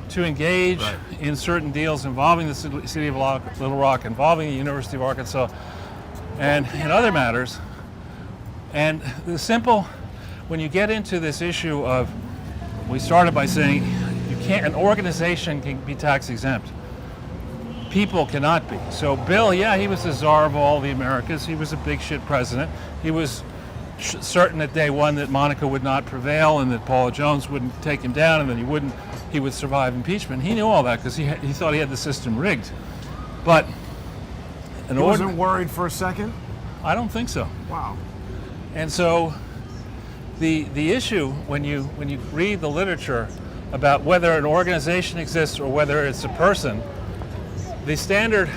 to engage in certain deals involving the city of Little Rock, involving the University of Arkansas, and other matters. And the simple, when you get into this issue of, we started by saying an organization can be tax exempt. People cannot be. So Bill, yeah, he was the czar of all the Americas. He was a big shit president. He was certain at day one that Monica would not prevail and that Paula Jones wouldn't take him down and that he would survive impeachment. He knew all that because he thought he had the system rigged. But He wasn't worried for a second? I don't think so. Wow. And so the issue when you read the literature about whether an organization exists or whether it's a person, the standard,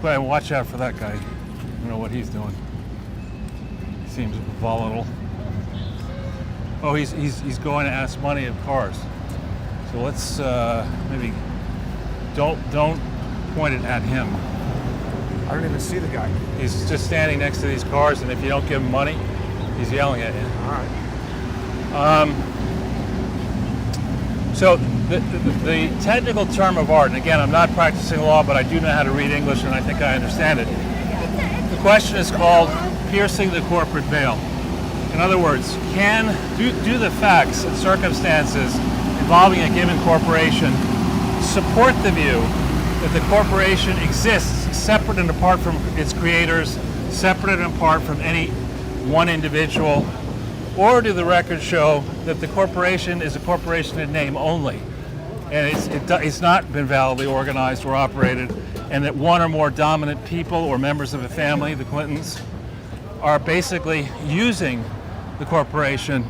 watch out for that guy. I don't know what he's doing. He seems volatile. Oh, he's going to ask money of cars. So let's maybe don't point it at him. I don't even see the guy. He's just standing next to these cars, and if you don't give him money, he's yelling at you. All right. So the technical term of art, and again, I'm not practicing law, but I do know how to read English, and I think I understand it. The question is called piercing the corporate veil. In other words, do the facts and circumstances involving a given corporation support the view that the corporation exists separate and apart from its creators, separate and apart from any one individual, or do the records show that the corporation is a corporation in name only, and it's not been validly organized or operated, and that one or more dominant people or members of a family, the Clintons, are basically using the corporation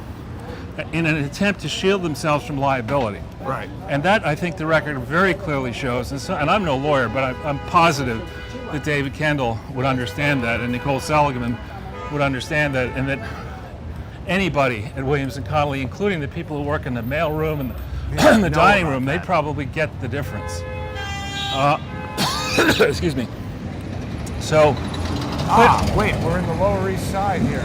in an attempt to shield themselves from liability. Right. And that, I think, the record very clearly shows, and I'm no lawyer, but I'm positive that David Kendall would understand that, and Nicole Seligman would understand that, and that anybody at Williams & Connolly, including the people who work in the mail room and the dining room, they probably get the difference. Excuse me. So, wait, we're in the Lower East Side here.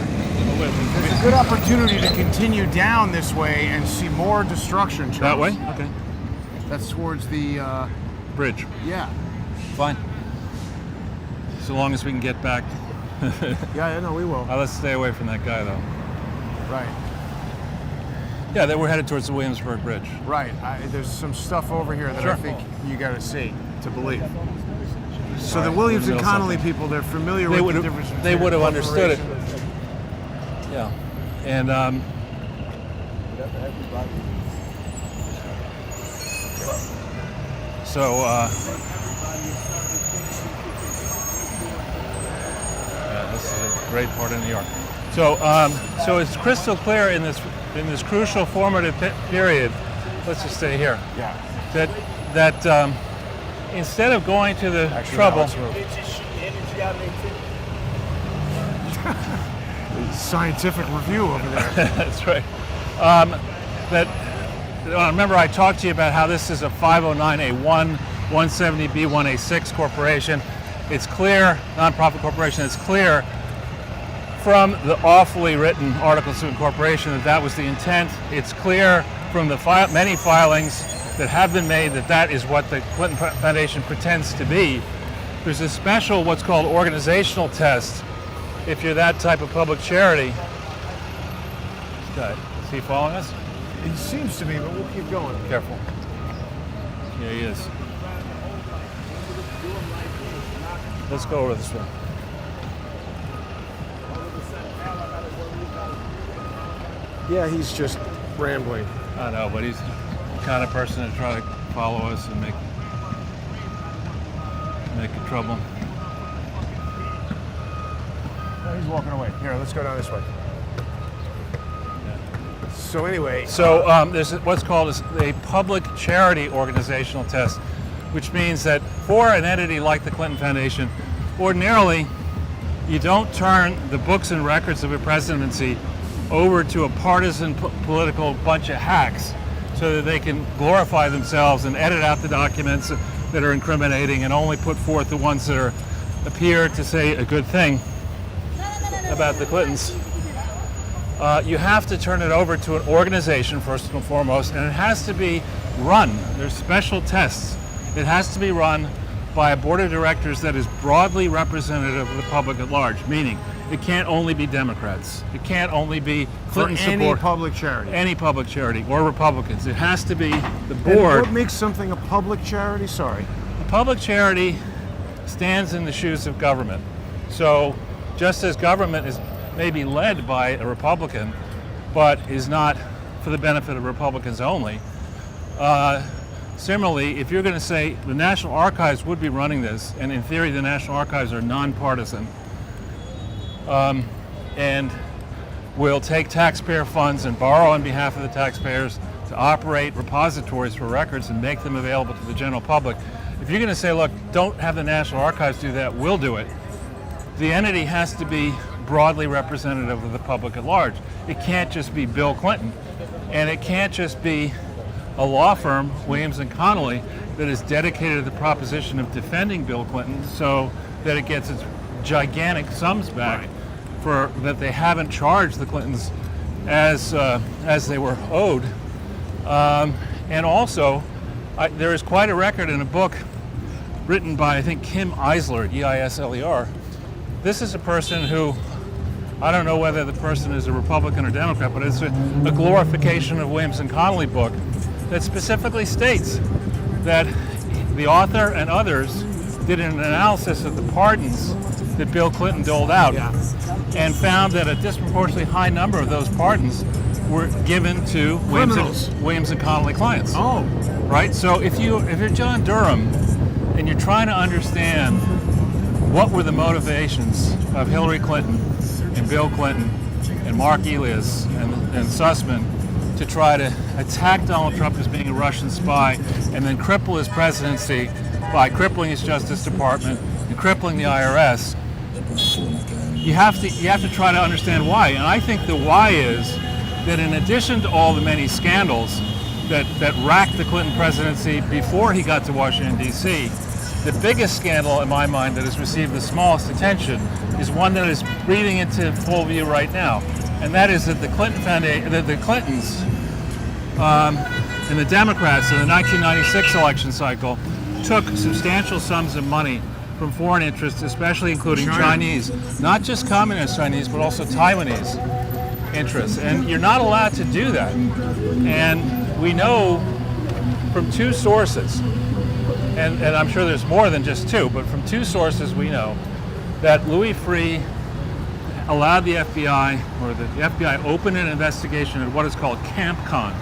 There's a good opportunity to continue down this way and see more destruction, Charles. that way? Okay. That's towards the, Bridge. yeah. Fine. So long as we can get back. Yeah, no, we will. Let's stay away from that guy, though. Right, Yeah, we're headed towards the Williamsburg Bridge. right. There's some stuff over here that Sure. I think you got to see to believe. So Sorry, the Williams we're in and the middle of Connolly something. people, they're familiar They with the would've- difference between they would've a understood it. corporation. Yeah. And So, yeah, this is a great part of New York. So, so it's crystal clear in this crucial formative period. Let's just stay here. Yeah. That instead of going to the Actually, trouble, no, let's move. Scientific review over there. that's right. Remember I talked to you about how this is a 509A1, 170B1A6 corporation. It's clear, nonprofit corporation, it's clear from the awfully written articles of incorporation that was the intent. It's clear from the many filings that have been made that is what the Clinton Foundation pretends to be. There's a special, what's called organizational test, if you're that type of public charity. Okay, is he following us? It seems to be, but we'll keep going. Careful. Yeah, he is. Let's go over this one. Yeah, he's just rambling. I know, but he's the kind of person to try to follow us and make trouble. Oh, he's walking away. Here, let's go down this way. So anyway, So there's what's called a public charity organizational test, which means that for an entity like the Clinton Foundation, ordinarily you don't turn the books and records of a presidency over to a partisan political bunch of hacks so that they can glorify themselves and edit out the documents that are incriminating and only put forth the ones that appear to say a good thing about the Clintons. You have to turn it over to an organization first and foremost, and it has to be run. There's special tests. It has to be run by a board of directors that is broadly representative of the public at large, meaning it can't only be Democrats. It can't only be Clinton for any support. public charity. Any public charity or Republicans. It has to be the And board. what makes something a public charity? Sorry. A public charity stands in the shoes of government. So just as government is maybe led by a Republican, but is not for the benefit of Republicans only, similarly, if you're going to say the National Archives would be running this, and in theory the National Archives are nonpartisan, and will take taxpayer funds and borrow on behalf of the taxpayers to operate repositories for records and make them available to the general public. If you're going to say, look, don't have the National Archives do that, we'll do it, the entity has to be broadly representative of the public at large. It can't just be Bill Clinton, and it can't just be a law firm, Williams and Connolly, that is dedicated to the proposition of defending Bill Clinton so that it gets its gigantic sums back for that they haven't charged the Clintons as they were owed. And also, there is quite a record in a book written by, I think, Kim Eisler, E-I-S-L-E-R. This is a person who, I don't know whether the person is a Republican or Democrat, but it's a glorification of Williams and Connolly book that specifically states that the author and others did an analysis of the pardons that Bill Clinton doled out, and found that a disproportionately high number of those pardons were given to Williams and Connolly clients. Oh. Right? So if you're John Durham and you're trying to understand what were the motivations of Hillary Clinton and Bill Clinton and Mark Elias and Sussman to try to attack Donald Trump as being a Russian spy and then cripple his presidency by crippling his Justice Department and crippling the IRS, you have to try to understand why. And I think the why is that in addition to all the many scandals that racked the Clinton presidency before he got to Washington, D.C., the biggest scandal in my mind that has received the smallest attention is one that is breathing into full view right now. And that is that the Clintons and the Democrats in the 1996 election cycle took substantial sums of money from foreign interests, especially including Chinese, not just communist Chinese, but also Taiwanese interests. And you're not allowed to do that. And we know from two sources, and I'm sure there's more than just two, but from two sources we know that Louis Freeh allowed the FBI, or the FBI opened an investigation at what is called CampCon,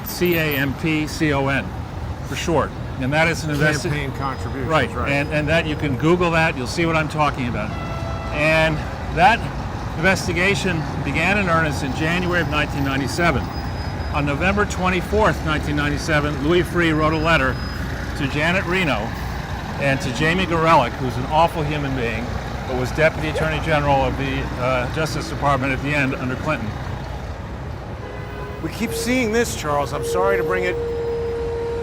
C-A-M-P-C-O-N. for short. And that is an investigation. Campaign contributions. Right, and that you can Google that, you'll see what I'm talking about. And that investigation began in earnest in January of 1997. On November 24th, 1997, Louis Freeh wrote a letter to Janet Reno and to Jamie Gorelick, who's an awful human being, but was Deputy Attorney General of the Justice Department at the end under Clinton. We keep seeing this, Charles. I'm sorry to bring it,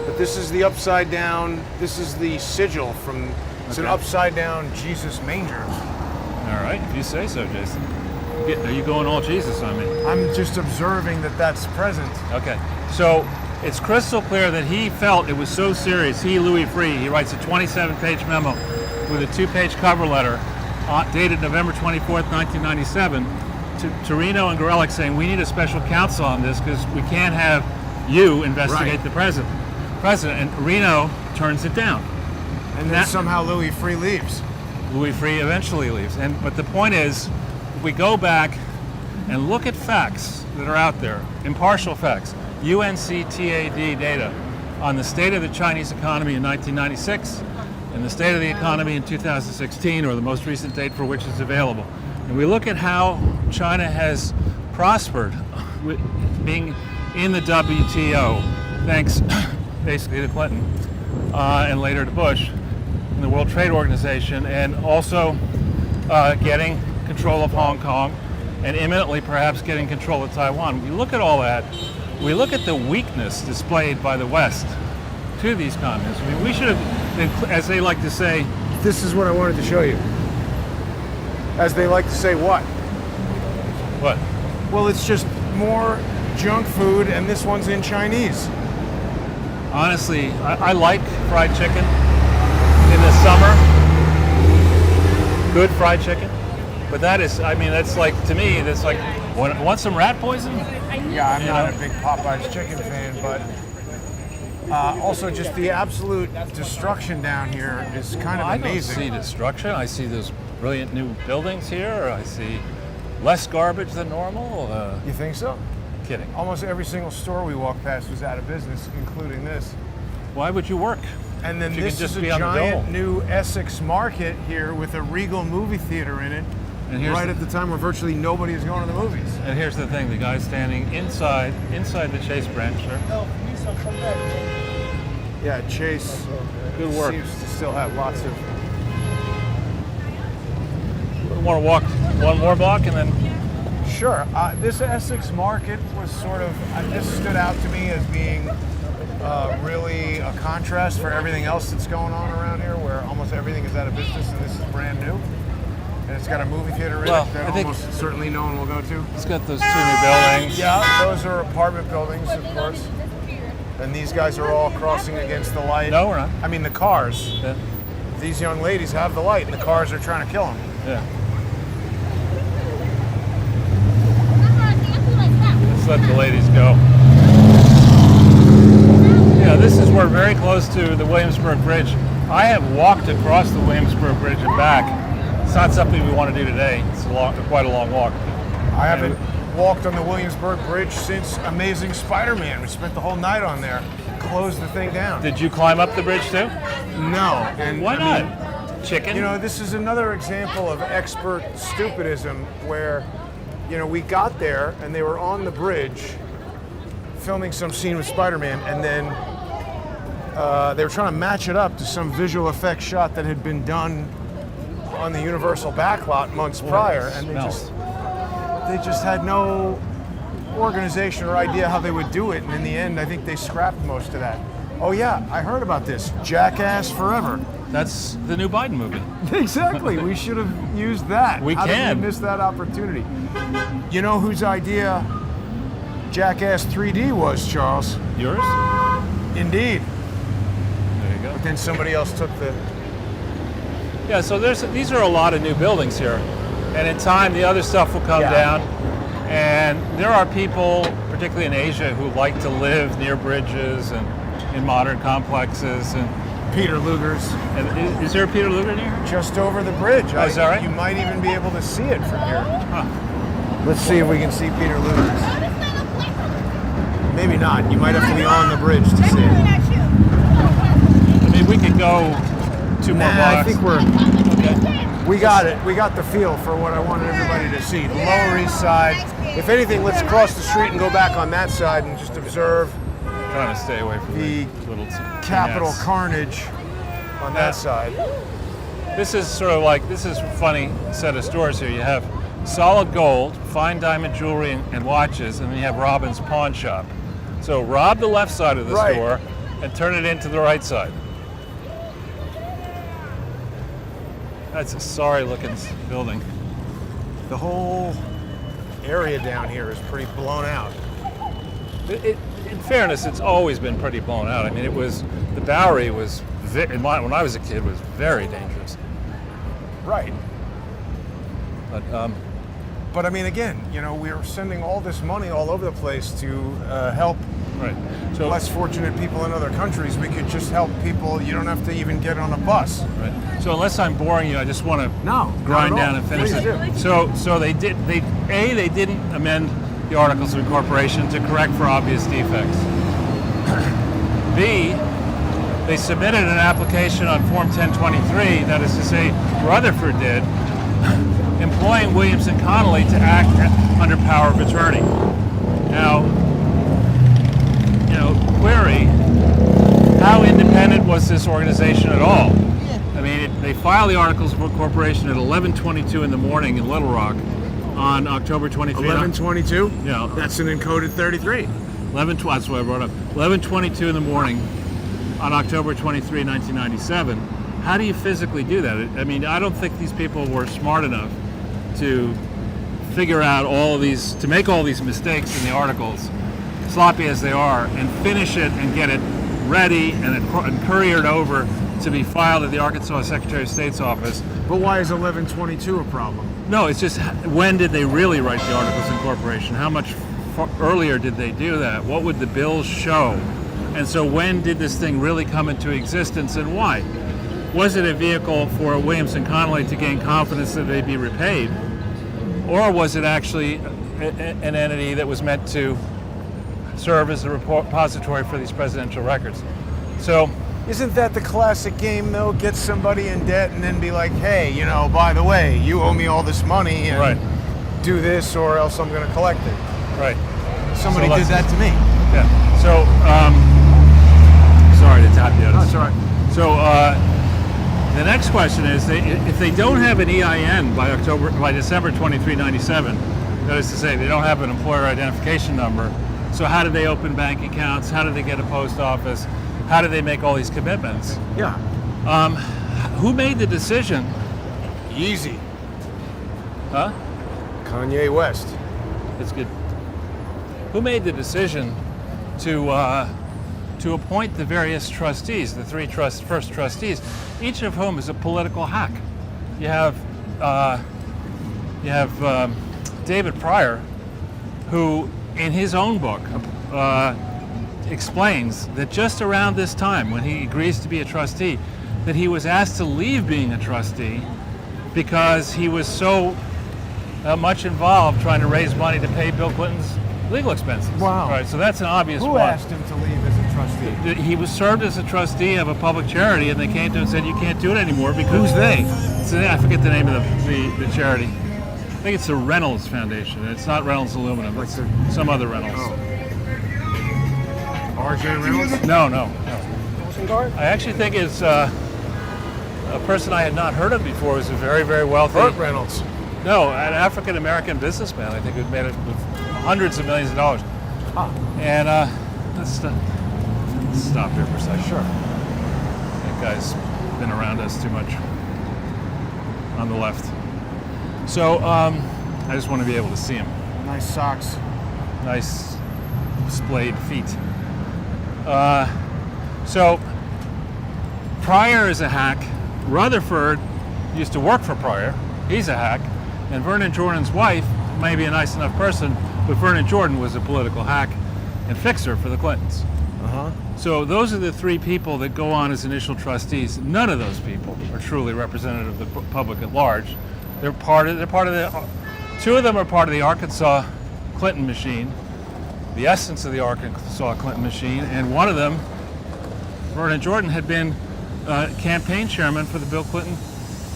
but this is the upside down. This is the sigil from. It's an upside down Jesus manger. All right, if you say so, Jason. Are you going all Jesus on me? I'm just observing that that's present. Okay, so it's crystal clear that he felt it was so serious. He, Louis Freeh, he writes a 27-page memo with a 2-page cover letter dated November 24th, 1997, to Reno and Gorelick saying, we need a special counsel on this because we can't have you investigate the president. And Reno turns it down. And then somehow Louis Freeh leaves. Louis Freeh eventually leaves. But the point is, if we go back and look at facts that are out there, impartial facts, UNCTAD data on the state of the Chinese economy in 1996 and the state of the economy in 2016, or the most recent date for which is available. And we look at how China has prospered being in the WTO, thanks basically to Clinton and later to Bush, in the World Trade Organization, and also getting control of Hong Kong and imminently perhaps getting control of Taiwan. We look at all that, we look at the weakness displayed by the West to these communists. I mean, we should have been, as they like to say... This is what I wanted to show you. As they like to say, what? What? Well, it's just more junk food, and this one's in Chinese. Honestly, I like fried chicken in the summer. Good fried chicken. But that is, I mean, that's like, to me, that's like, want some rat poison? Yeah, I'm not a big Popeye's chicken fan, but also just the absolute destruction down here is kind of amazing. I don't see destruction. I see those brilliant new buildings here. I see less garbage than normal. You think so? Kidding. Almost every single store we walked past was out of business, including this. Why would you work? And then You this can just is a be on the giant dole. new Essex market here with a Regal movie theater in it, And right at the time where virtually nobody is going to the movies. And here's the thing: the guy's standing inside the Chase branch, sir. Yeah, Chase Good work. seems to still have lots of... Want to walk one more block and then? Sure. This Essex market was sort of, this stood out to me as being really a contrast for everything else that's going on around here, where almost everything is out of business and this is brand new. And it's got a movie theater in Well, it that I think- almost certainly no one will go to. It's got those 2 new buildings. Yeah, those are apartment buildings, of course. And these guys are all crossing against the light. No, we're not. I mean, the cars. Yeah. These young ladies have the light, and the cars are trying to kill them. Yeah. Let's let the ladies go. Yeah, this is we're very close to the Williamsburg Bridge. I have walked across the Williamsburg Bridge and back. It's not something we want to do today. It's quite a long walk. I haven't walked on the Williamsburg Bridge since Amazing Spider-Man. We spent the whole night on there, closed the thing down. Did you climb up the bridge too? No. And Why I not? mean, Chicken? you know, this is another example of expert stupidism where, you know, we got there and they were on the bridge filming some scene with Spider-Man, and then they were trying to match it up to some visual effects shot that had been done on the Universal backlot months prior, and they just had no organization or idea how they would do it, and in the end I think they scrapped most of that. Oh yeah, I heard about this. Jackass Forever. That's the new Biden movie. Exactly. We should have used that. We How did can. we miss that opportunity? You know whose idea Jackass 3D was, Charles? Yours? Indeed. There you go. Then somebody else took the... Yeah, so these are a lot of new buildings here. And in time, the other stuff will come down. And there are people, particularly in Asia, who like to live near bridges and in modern complexes. And Peter Luger's. is there a Peter Luger near here? Just over the bridge. Oh, is that right? You might even be able to see it from here. Huh. Let's see if we can see Peter Luger's. Maybe not. You might have to be on the bridge to see it. go 2 more Nah, blocks? I think Okay. we got it. We got the feel for what I wanted everybody to see. The Lower East Side. If anything, let's cross the street and go back on that side and just observe Trying to stay away from the the little Capitol vignettes. carnage on that side. This is sort of like, this is a funny set of stores here. You have solid gold, fine diamond jewelry and watches, and then you have Robin's pawn shop. So rob the left side of the Right. store and turn it into the right side. That's a sorry looking building. The whole area down here is pretty blown out. In fairness, it's always been pretty blown out. I mean, the Bowery was, when I was a kid, was very dangerous. Right. But But I mean, again, you know, we're sending all this money all over the place to help right. So less fortunate people in other countries. We could just help people. You don't have to even get on a bus. right. So unless I'm boring you, I just want to No, grind not at down all. and finish Please it. do. So they didn't amend the Articles of Incorporation to correct for obvious defects. B, they submitted an application on Form 1023, that is to say, Rutherford did, employing Williamson Connolly to act under power of attorney. Now, query, how independent was this organization at all? I mean, they filed the Articles of Incorporation at 11:22 in the morning in Little Rock on October 23. 11:22. Yeah. That's an encoded 33. 11, that's what I brought up. 11:22 in the morning on October 23, 1997. How do you physically do that? I mean, I don't think these people were smart enough to figure out all of these, to make all these mistakes in the articles, sloppy as they are, and finish it and get it ready and couriered over to be filed at the Arkansas Secretary of State's office. But why is 11:22 a problem? No, it's just, when did they really write the Articles of Incorporation? How much earlier did they do that? What would the bills show? And so when did this thing really come into existence, and why? Was it a vehicle for Williamson Connolly to gain confidence that they'd be repaid? Or was it actually an entity that was meant to serve as a repository for these presidential records? So, Isn't that the classic game, though? Get somebody in debt and then be like, hey, you know, by the way, you owe me all this money and right, do this or else I'm going to collect it. right. Somebody So did let's- that to me. Yeah. So, sorry to tap you out. That's all right. So the next question is, if they don't have an EIN by December 23, 97, that is to say, they don't have an employer identification number. So how do they open bank accounts? How do they get a post office? How do they make all these commitments? Yeah. Who made the decision? Easy. Huh? Kanye West. That's good. Who made the decision to appoint the various trustees, the three first trustees, each of whom is a political hack? You have David Pryor, who in his own book explains that just around this time, when he agrees to be a trustee, that he was asked to leave being a trustee because he was so much involved trying to raise money to pay Bill Clinton's legal expenses. Wow. All right, so that's an obvious Who one. asked him to leave as a trustee? He was served as a trustee of a public charity, and they came to him and said, you can't do it anymore because... Who's they? I forget the name of the charity. I think it's the Reynolds Foundation. It's not Reynolds Aluminum. Like It's the- some other Reynolds. Oh. R.J. Reynolds? No. I actually think it's a person I had not heard of before. Was a very, very wealthy... Burt Reynolds. No, an African-American businessman, I think, who made it with hundreds of millions of dollars. Ah. And let's stop here for a second. Sure. That guy's been around us too much on the left. So I just want to be able to see him. Nice socks. Nice splayed feet. So Pryor is a hack. Rutherford used to work for Pryor. He's a hack. And Vernon Jordan's wife may be a nice enough person, but Vernon Jordan was a political hack and fixer for the Clintons. Uh-huh. So those are the three people that go on as initial trustees. None of those people are truly representative of the public at large. They're part of the. Two of them are part of the Arkansas Clinton machine, the essence of the Arkansas Clinton machine, and one of them, Vernon Jordan, had been campaign chairman for the Bill Clinton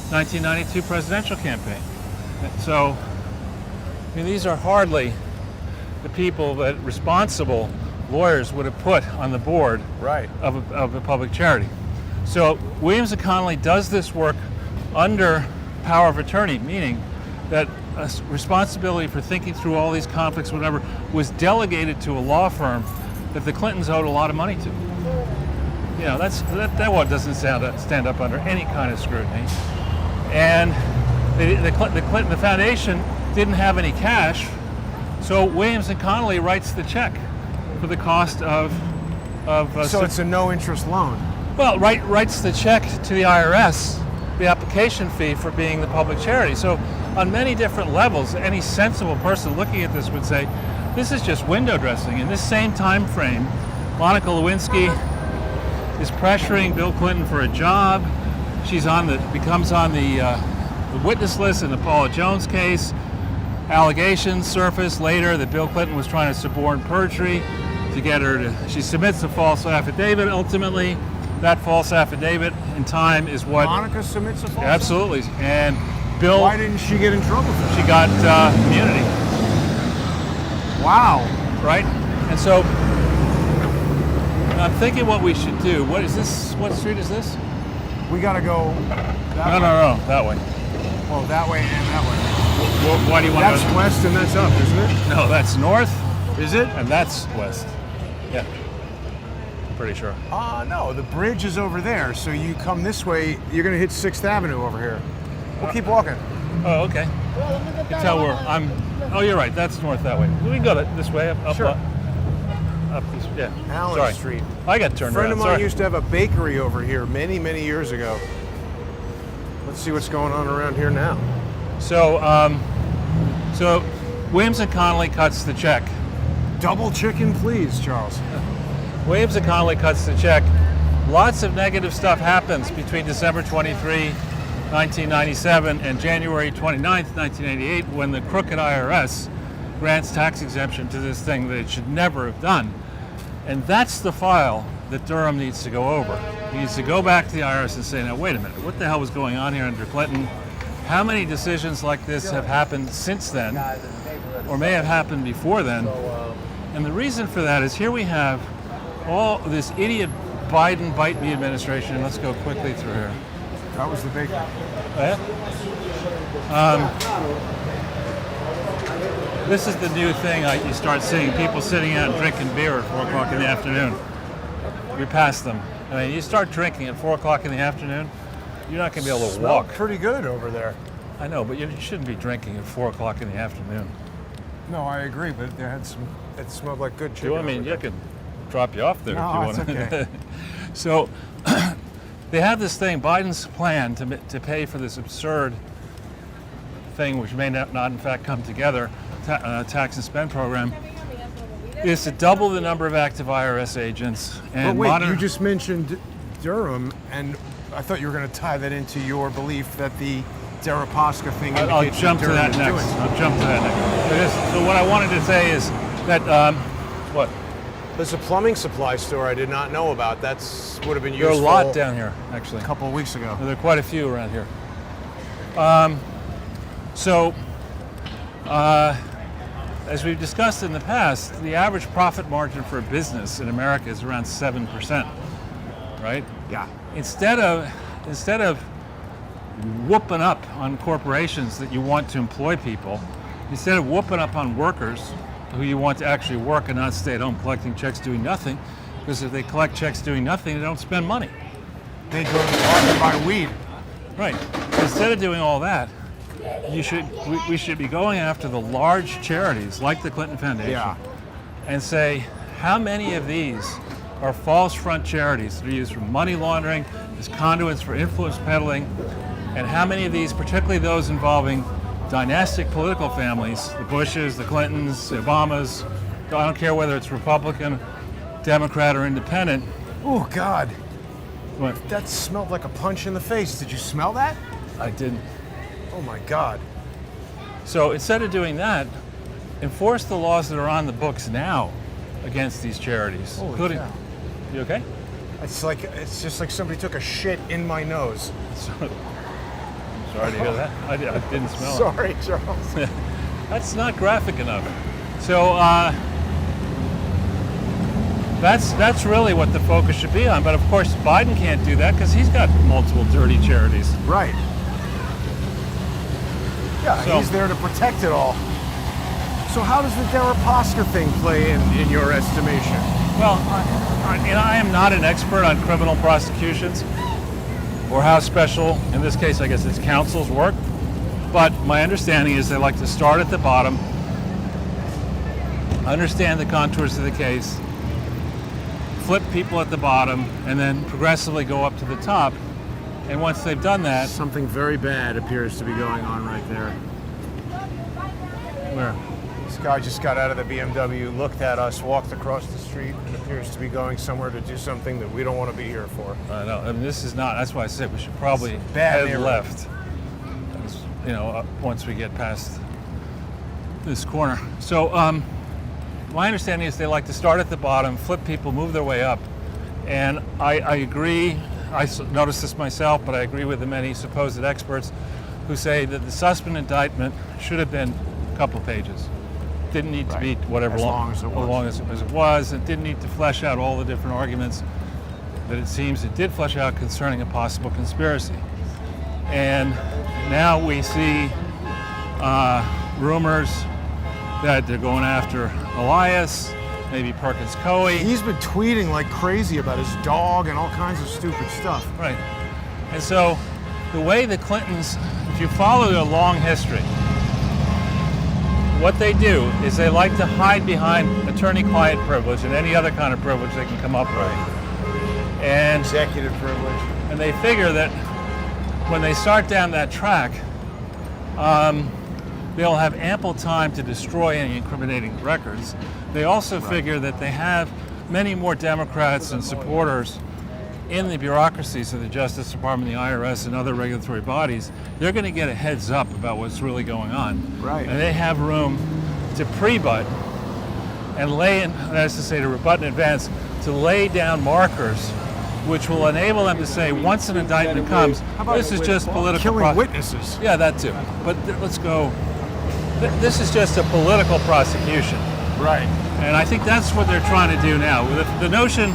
1992 presidential campaign. So, I mean, these are hardly the people that responsible lawyers would have put on the board Right. of a public charity. So Williams and Connolly does this work under power of attorney, meaning that responsibility for thinking through all these conflicts, whatever, was delegated to a law firm that the Clintons owed a lot of money to. You know, that one doesn't stand up under any kind of scrutiny. And the foundation didn't have any cash, so Williams and Connolly writes the check for the cost of So it's a no-interest loan. well, writes the check to the IRS, the application fee for being the public charity. So on many different levels, any sensible person looking at this would say, this is just window dressing. In this same time frame, Monica Lewinsky is pressuring Bill Clinton for a job. She's becomes on the witness list in the Paula Jones case. Allegations surface later that Bill Clinton was trying to suborn perjury to get her to, she submits a false affidavit ultimately. That false affidavit in time is what... Monica submits a false Absolutely. And Bill... Why didn't she get in trouble for that? She got immunity. Wow. Right? And so I'm thinking what we should do. What is this? What street is this? We got to go that way. No, that way. Oh, that way and that way. Why do you want That's to... west and that's up, isn't it? No, that's north Is it? and that's west. Yeah. Pretty sure. No, the bridge is over there. So you come this way, you're going to hit 6th Avenue over here. We'll keep walking. Oh, okay. You can tell where I'm... Oh, you're right. That's north that way. We can go this way, up Sure. up this... Yeah. Allen Sorry. Street. I got turned A friend around. of mine Sorry. used to have a bakery over here many, many years ago. Let's see what's going on around here now. So Williams and Connolly cuts the check. Double chicken, please, Charles. Williams and Connolly cuts the check. Lots of negative stuff happens between December 23, 1997 and January 29, 1988 when the crooked IRS grants tax exemption to this thing that it should never have done. And that's the file that Durham needs to go over. He needs to go back to the IRS and say, now wait a minute, what the hell was going on here under Clinton? How many decisions like this have happened since then, or may have happened before then? And the reason for that is here we have all this idiot Biden bite me administration. Let's go quickly through here. That was the bakery. Oh, yeah? This is the new thing you start seeing, people sitting out and drinking beer at 4 o'clock in the afternoon. We pass them. I mean, you start drinking at 4 o'clock in the afternoon, you're not going to be able to walk. Pretty good over there. I know, but you shouldn't be drinking at 4 o'clock in the afternoon. No, I agree, but they had some. It smelled like good chicken. I mean, over you there. could drop you off there No, if you it's want. okay. So they have this thing, Biden's plan to pay for this absurd thing, which may not in fact come together, tax and spend program, is to double the number of active IRS agents and But wait, you just mentioned Durham, and I thought you were going to tie that into your belief that the Deripaska thing. I'll indicates jump to Durham that is next. doing. I'll jump to that next. So what I wanted to say is that, what? There's a plumbing supply store I did not know about. That's would have been There are useful. a lot down here, actually. A couple of weeks ago. There are quite a few around here. As we've discussed in the past, the average profit margin for a business in America is around 7%, right? Yeah. Instead of whooping up on corporations that you want to employ people, instead of whooping up on workers who you want to actually work and not stay at home collecting checks doing nothing, because if they collect checks doing nothing, they don't spend money. They go to the park and buy weed. Right. Instead of doing all that, we should be going after the large charities like the Clinton Foundation and say, how many of these are false front charities that are used for money laundering, as conduits for influence peddling, and how many of these, particularly those involving dynastic political families, the Bushes, the Clintons, the Obamas, I don't care whether it's Republican, Democrat, or Independent. Oh, God. What? That smelled like a punch in the face. Did you smell that? I didn't. Oh, my God. So instead of doing that, enforce the laws that are on the books now against these charities. Holy including, cow. you okay? It's just like somebody took a shit in my nose. Sorry to hear that. I didn't smell it. Sorry, Charles. That's not graphic enough. So that's really what the focus should be on. But of course, Biden can't do that because he's got multiple dirty charities. Right. Yeah, So- he's there to protect it all. So how does the Deripaska thing play in your estimation? Well, I am not an expert on criminal prosecutions or how special, in this case, I guess it's counsels work. But my understanding is they like to start at the bottom, understand the contours of the case, flip people at the bottom, and then progressively go up to the top. And once they've done that, Something very bad appears to be going on right there. where? This guy just got out of the BMW, looked at us, walked across the street, and appears to be going somewhere to do something that we don't want to be here for. I know. I mean, this is not. That's why I said we should probably It's bad head neighborhood. left. You know, once we get past this corner. So, my understanding is they like to start at the bottom, flip people, move their way up, and I agree. Noticed this myself, but I agree with the many supposed experts who say that the suspend indictment should have been a couple pages. Didn't need to be whatever As long as it was. long as it was. It didn't need to flesh out all the different arguments that it seems it did flesh out concerning a possible conspiracy. And now we see rumors that they're going after Elias, maybe Perkins Coie. He's been tweeting like crazy about his dog and all kinds of stupid stuff. Right. And so the way the Clintons, if you follow their long history, what they do is they like to hide behind attorney-client privilege and any other kind of privilege they can come up with. And Executive privilege. And they figure that when they start down that track, they'll have ample time to destroy any incriminating records. They also figure that they have many more Democrats and supporters in the bureaucracies of the Justice Department, the IRS, and other regulatory bodies. They're going to get a heads up about what's really going on. Right. And they have room to pre-butt and lay in, that is to say to rebut in advance, to lay down markers which will enable them to say, once an indictment comes, this is just political Killing witnesses. Yeah, that too. But let's go. This is just a political prosecution, Right. and I think that's what they're trying to do now. The notion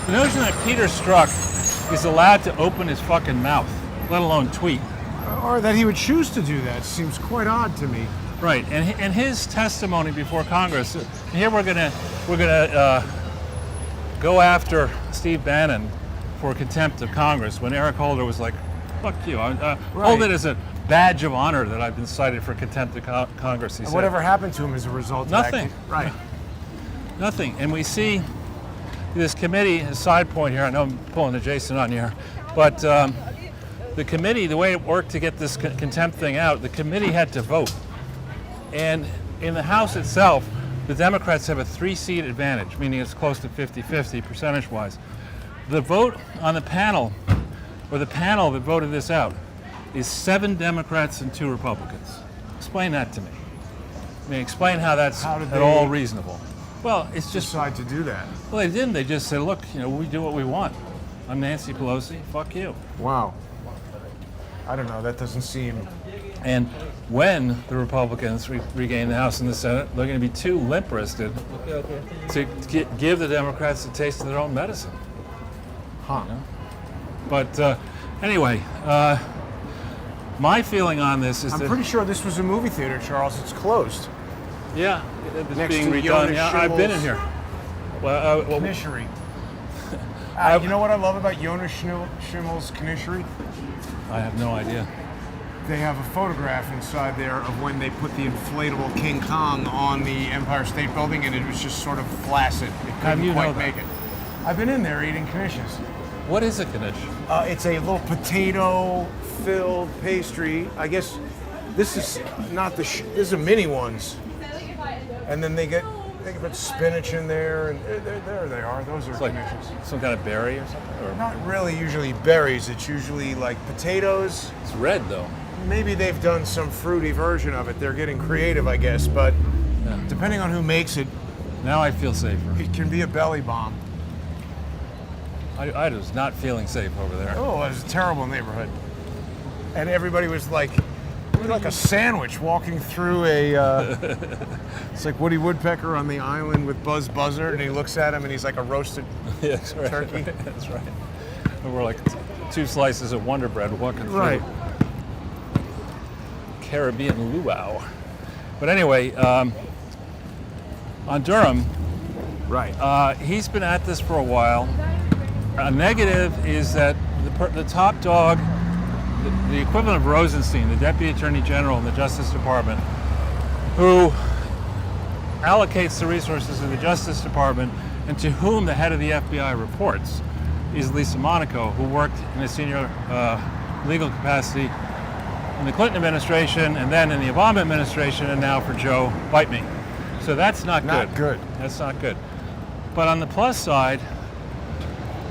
that Peter Strzok is allowed to open his fucking mouth, let alone tweet. Or that he would choose to do that seems quite odd to me. Right, and his testimony before Congress. Here we're gonna go after Steve Bannon for contempt of Congress when Eric Holder was like, "Fuck you." Hold it as a badge of honor that I've been cited for contempt of Congress. He And said. whatever happened to him as a result of Nothing. that? Right. Nothing. And we see this committee, a side point here, I know I'm pulling a Jason on you here, but the committee, the way it worked to get this contempt thing out, the committee had to vote. And in the House itself, the Democrats have a 3-seat advantage, meaning it's close to 50-50 percentage-wise. The vote on the panel, or the panel that voted this out, is 7 Democrats and 2 Republicans. Explain that to me. I mean, explain how that's How did at all they- reasonable. Well, it's just, Decide to do that. well, they didn't. They just said, look, we do what we want. I'm Nancy Pelosi, fuck you. Wow. I don't know. That doesn't seem. And when the Republicans regain the House and the Senate, they're going to be too limp-wristed to give the Democrats a taste of their own medicine. Huh. But anyway, my feeling on this is I'm that pretty sure this was a movie theater, Charles. It's closed. yeah, it's Next being to redone. Jonas Yeah, I've been in Schimmel's here. Well, Knishery. You know what I love about Jonas Schimmel's Knishery? I have no idea. They have a photograph inside there of when they put the inflatable King Kong on the Empire State Building, and it was just sort of flaccid. It How do couldn't you quite know that? make it. I've been in there eating knishes. What is a knish? It's a little potato-filled pastry. I guess this is not this is a mini ones, and then they put spinach in there, and there they are. Those are It's like knishes. some kind of berry or something? Or Not really usually berries. It's usually like potatoes. it's red, though. Maybe they've done some fruity version of it. They're getting creative, I guess. But Yeah. depending on who makes it, Now I feel safer. it can be a belly bomb. I was not feeling safe over there. Oh, it was a terrible neighborhood. And everybody was like, we were like a sandwich walking through a, it's like Woody Woodpecker on the island with Buzz Buzzard, and he looks at him and he's like a roasted Yeah, that's right. turkey. That's right. And we're like two slices of Wonder Bread walking through Right. Caribbean luau. But anyway, on Durham, Right. he's been at this for a while. A negative is that the top dog, the equivalent of Rosenstein, the Deputy Attorney General in the Justice Department, who allocates the resources of the Justice Department and to whom the head of the FBI reports, is Lisa Monaco, who worked in a senior legal capacity in the Clinton administration and then in the Obama administration and now for Joe Bite Me. So that's not good. Not good. That's not good. But on the plus side,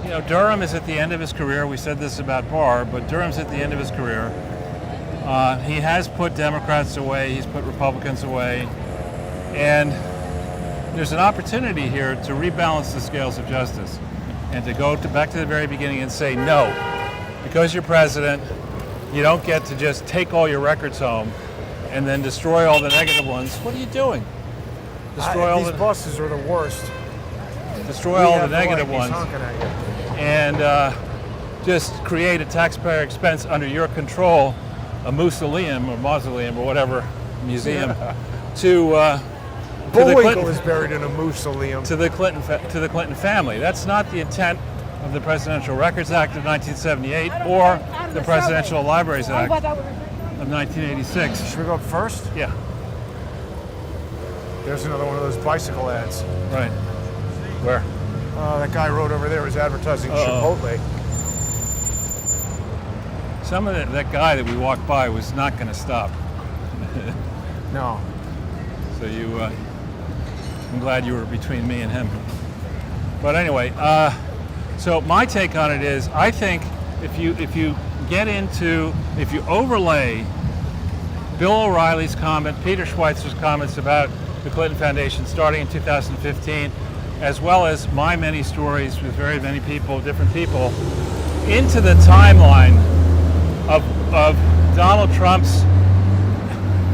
you know, Durham is at the end of his career. We said this about Barr, but Durham's at the end of his career. He has put Democrats away. He's put Republicans away. And there's an opportunity here to rebalance the scales of justice and to go back to the very beginning and say, no, because you're president, you don't get to just take all your records home and then destroy all the negative ones. What are you doing? Destroy all These the buses are the worst. destroy all the have negative like, he's ones honking at you. and just create a taxpayer expense under your control, a mausoleum or whatever museum to the Bullwinkle Clinton, is buried in a mausoleum. to the Clinton family. That's not the intent of the Presidential Records Act of 1978 or the Presidential Libraries Act of 1986. Should we go up first? Yeah, There's another one of those bicycle ads. right. Where? That guy rode over there was advertising Chipotle. Some of that guy that we walked by was not going to stop. No. So I'm glad you were between me and him. But anyway, so my take on it is, I think if you overlay Bill O'Reilly's comment, Peter Schweitzer's comments about the Clinton Foundation starting in 2015, as well as my many stories with very many people, different people, into the timeline of Donald Trump's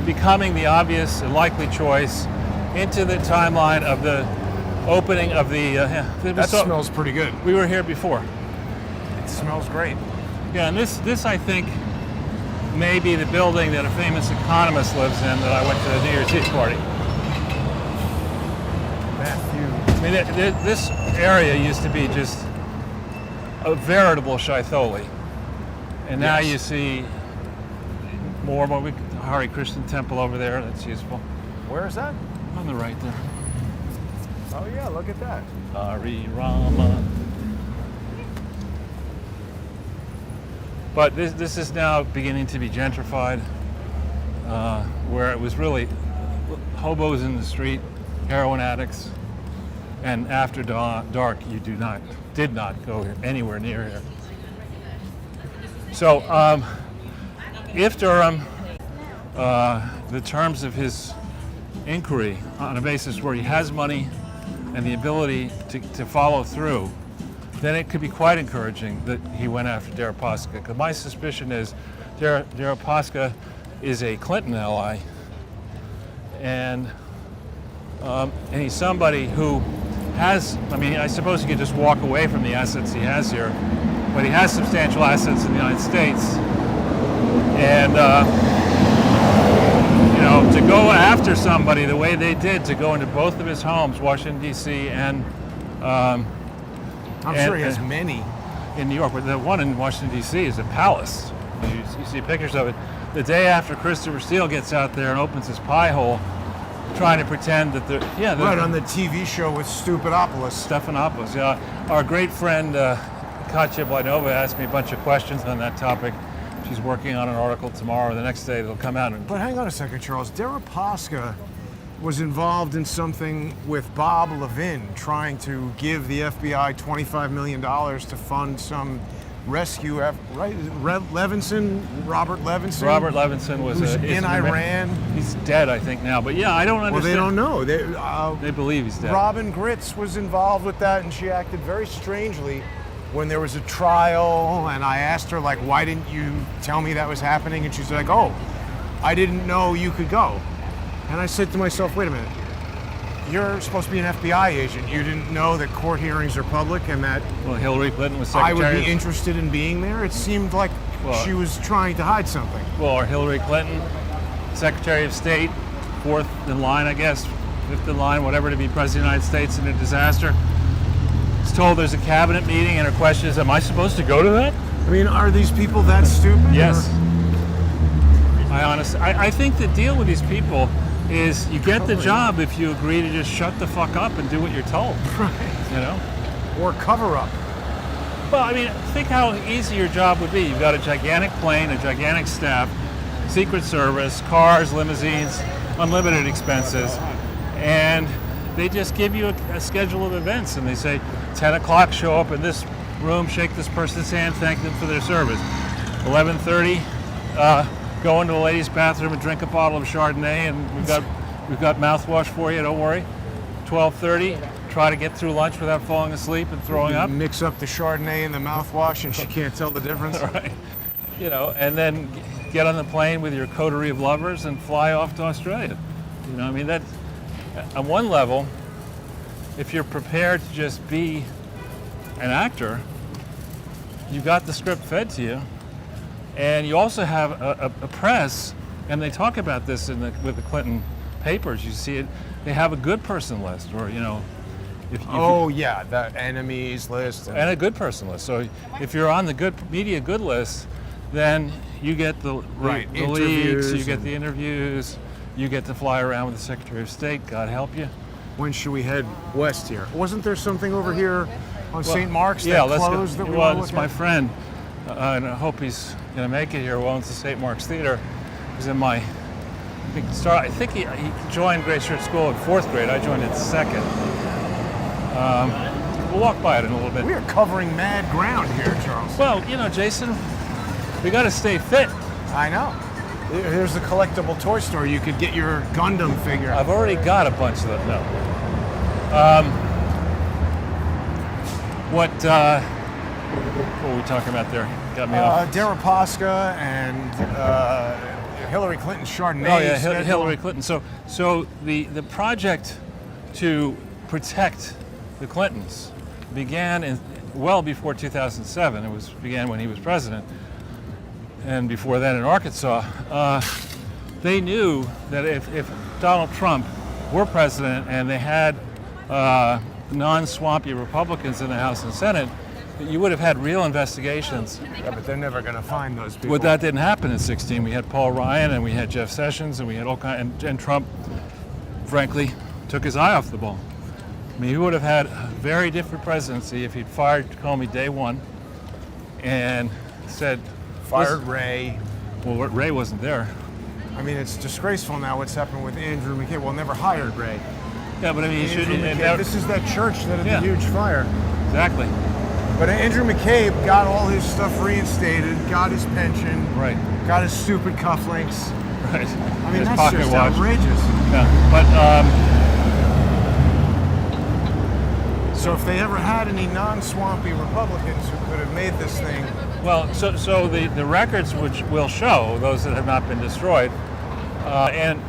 becoming the obvious and likely choice, into the timeline of the opening of the... That smells pretty good. We were here before. It smells great. Yeah, and this I think may be the building that a famous economist lives in that I went to the New Year's Eve party. Matthew. I mean, this area used to be just a veritable shitholi. And now Yes. you see more of what Hare Krishna temple over there. That's useful. Where is that? On the right there. Oh yeah, look at that. Hare Rama. But this is now beginning to be gentrified, where it was really hobos in the street, heroin addicts, and after dark you did not go anywhere near here. So if Durham, the terms of his inquiry on a basis where he has money and the ability to follow through, then it could be quite encouraging that he went after Deripaska. Because my suspicion is Deripaska is a Clinton ally, and he's somebody who has, I mean, I suppose he could just walk away from the assets he has here, but he has substantial assets in the United States. And, you know, to go after somebody the way they did, to go into both of his homes, Washington, D.C. and I'm sure he has many. in New York, but the one in Washington, D.C. is a palace. You see pictures of it. The day after Christopher Steele gets out there and opens his pie hole, trying to pretend that Right, on the TV show with Stupidopoulos. Stephanopoulos. Yeah, our great friend Katya Bladnova asked me a bunch of questions on that topic. She's working on an article tomorrow or the next day that'll come out. But hang on a second, Charles. Deripaska was involved in something with Bob Levin, trying to give the FBI $25 million to fund some rescue effort, right? Levinson? Robert Levinson? Robert Levinson was who's in Iran. He's dead, I think, now. But yeah, I don't understand. Well, they don't know. They believe he's dead. Robin Gritz was involved with that, and she acted very strangely when there was a trial, and I asked her, like, why didn't you tell me that was happening? And she's like, oh, I didn't know you could go. And I said to myself, wait a minute, you're supposed to be an FBI agent. You didn't know that court hearings are public and that Well, Hillary Clinton was I secretary. would be interested in being there? It seemed like she was trying to hide something. Well, or Hillary Clinton, Secretary of State, fourth in line, I guess, fifth in line, whatever, to be President of the United States in a disaster. Is told there's a cabinet meeting, and her question is, am I supposed to go to that? I mean, are these people that stupid? Yes. Or- I think the deal with these people is you get the job if you agree to just shut the fuck up and do what you're told. Right. You know? Or cover up. Well, I mean, think how easy your job would be. You've got a gigantic plane, a gigantic staff, Secret Service, cars, limousines, unlimited expenses, and they just give you a schedule of events, and they say 10 o'clock, show up in this room, shake this person's hand, thank them for their service. 11:30, go into the ladies' bathroom and drink a bottle of Chardonnay, and we've got mouthwash for you. Don't worry. 12:30, try to get through lunch without falling asleep and throwing up. Mix up the Chardonnay and the mouthwash, and she can't tell the difference. Right. You know, and then get on the plane with your coterie of lovers and fly off to Australia. You know, I mean, that on one level, if you're prepared to just be an actor, you've got the script fed to you, and you also have a press, and they talk about this with the Clinton papers. You see it; they have a good person list, or you know, if Yeah, the enemies list. and a good person list. So if you're on the good media good list, then you get the Right, leaks, interviews you get and- the interviews, you get to fly around with the Secretary of State. God help you. When should we head west here? Wasn't there something over here on St. Mark's Yeah, that let's closed go. that we Well, wanna it's look my at? friend, and I hope he's going to make it here. Who owns the St. Mark's Theater? He's in my. I think he joined Gray Shirt School in 4th grade. I joined it 2nd. We'll walk by it in a little bit. We are covering mad ground here, Charles. Well, you know, Jason, we got to stay fit. I know. Here's the collectible toy store. You could get your Gundam figure. I've already got a bunch of them. No. What were we talking about there? Got me off. Deripaska and Hillary Clinton Chardonnay. Oh yeah, schedule. Hillary Clinton. So the project to protect the Clintons began well before 2007. It began when he was president, and before that in Arkansas. They knew that if Donald Trump were president and they had non-swampy Republicans in the House and Senate, that you would have had real investigations. Yeah, but they're never going to find those people. But that didn't happen in 16. We had Paul Ryan and we had Jeff Sessions and we had all kinds, and Trump, frankly, took his eye off the ball. I mean, he would have had a very different presidency if he'd fired Comey day one and said, Fired Ray. well, Ray wasn't there. I mean, it's disgraceful now what's happened with Andrew McCabe. Well, never hired Ray. Yeah, but I mean, he should. Andrew McCabe, this is that church that had Yeah. the huge fire. Exactly. But Andrew McCabe got all his stuff reinstated, got his pension, Right. got his stupid cufflinks. Right. I mean, His that's pocket just watch. outrageous. Yeah. But So if they ever had any non-swampy Republicans who could have made this thing, well, so the records which will show those that have not been destroyed, and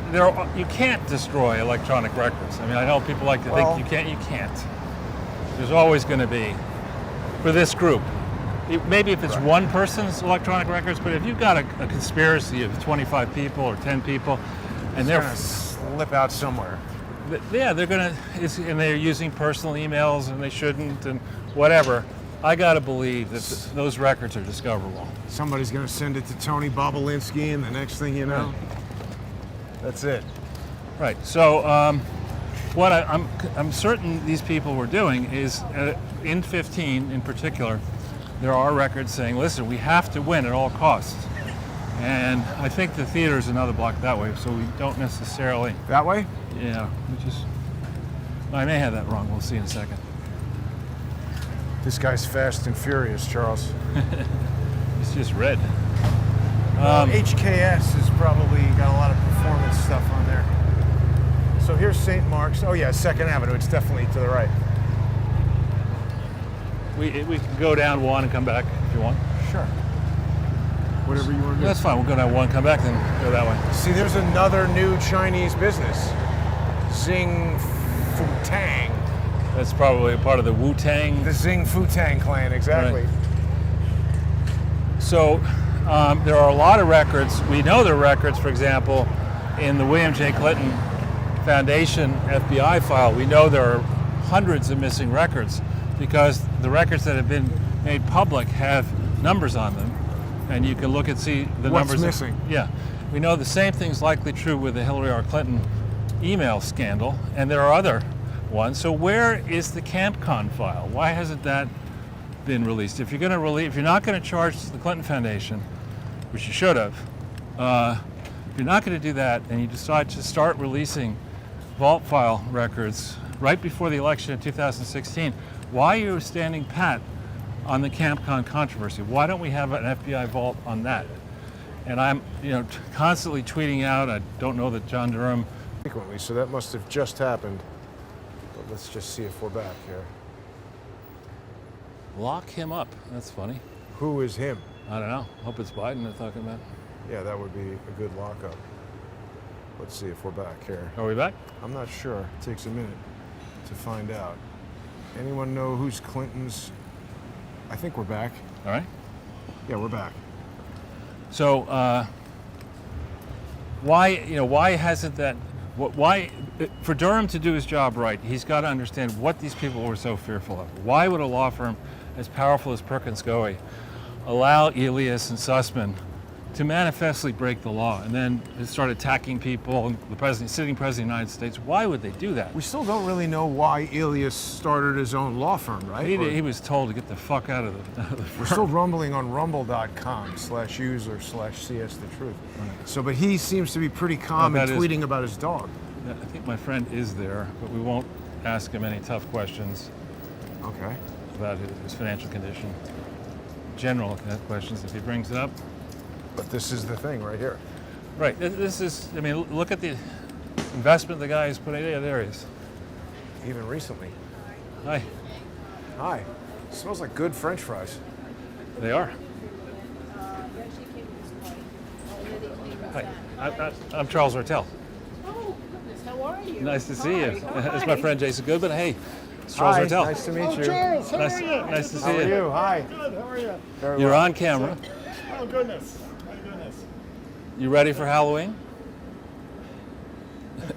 you can't destroy electronic records. I mean, I know people like to Well- think you can't. You can't. There's always going to be for this group. Maybe if it's one person's electronic records, but if you've got a conspiracy of 25 people or 10 people, and they're they're going to slip out somewhere. yeah, and they're using personal emails and they shouldn't and whatever. I got to believe that those records are discoverable. Somebody's going to send it to Tony Bobolinsky, and the next thing you know, that's it. Right. So what I'm certain these people were doing is in 15 in particular, there are records saying, listen, we have to win at all costs. And I think the theater is another block that way, so we don't necessarily. That way? Yeah, I may have that wrong. We'll see in a second. This guy's fast and furious, Charles. It's just red. HKS has probably got a lot of performance stuff on there. So here's St. Mark's. Oh yeah, 2nd Avenue. It's definitely to the right. We can go down one and come back if you want. Sure. Whatever you want to do. That's fine. We'll go down one, come back, then go that way. See, there's another new Chinese business. Xing Futang. That's probably a part of the Wu-Tang. The Xing Futang clan, exactly. Right. So there are a lot of records. We know there are records, for example, in the William J. Clinton Foundation FBI file. We know there are hundreds of missing records because the records that have been made public have numbers on them. And you can look and see the numbers. What's missing? Yeah. We know the same thing's likely true with the Hillary R. Clinton email scandal, and there are other ones. So where is the CampCon file? Why hasn't that been released? If you're not going to charge the Clinton Foundation, which you should have, if you're not going to do that, and you decide to start releasing vault file records right before the election in 2016, why are you standing pat on the CampCon controversy? Why don't we have an FBI vault on that? And I'm, constantly tweeting out. I don't know that John Durham. Frequently, so that must have just happened. But let's just see if we're back here. Lock him up. That's funny. Who is him? I don't know. Hope it's Biden they're talking about. Yeah, that would be a good lockup. Let's see if we're back here. Are we back? I'm not sure. It takes a minute to find out. Anyone know who's Clinton's? I think we're back. All right. Yeah, we're back. So why hasn't that? Why for Durham to do his job right? He's got to understand what these people were so fearful of. Why would a law firm as powerful as Perkins Coie allow Elias and Sussman to manifestly break the law and then start attacking people and sitting president of the United States? Why would they do that? We still don't really know why Elias started his own law firm, right? He was told to get the fuck out of the We're firm. still rumbling on rumble.com/user/CS the truth. So, but he seems to be pretty calm and tweeting about his dog. I think my friend is there, but we won't ask him any tough questions Okay. about his financial condition. General questions if he brings it up. But this is the thing right here. Right. This is, look at the investment the guy has put in. Yeah, there he is. Even recently. Hi. Hi. Smells like good French fries. They are. Hi. I'm Charles Ortel. Oh, goodness, how are you? Nice to see you. Hi. That's my friend Jason Goodman. Hey, it's Charles Hi. Ortel. Nice to meet you. Charles, how Nice, are you? nice to see How are you? Hi. Good, how are you? Very You're well. on camera. Oh, goodness. My goodness. You ready for Halloween?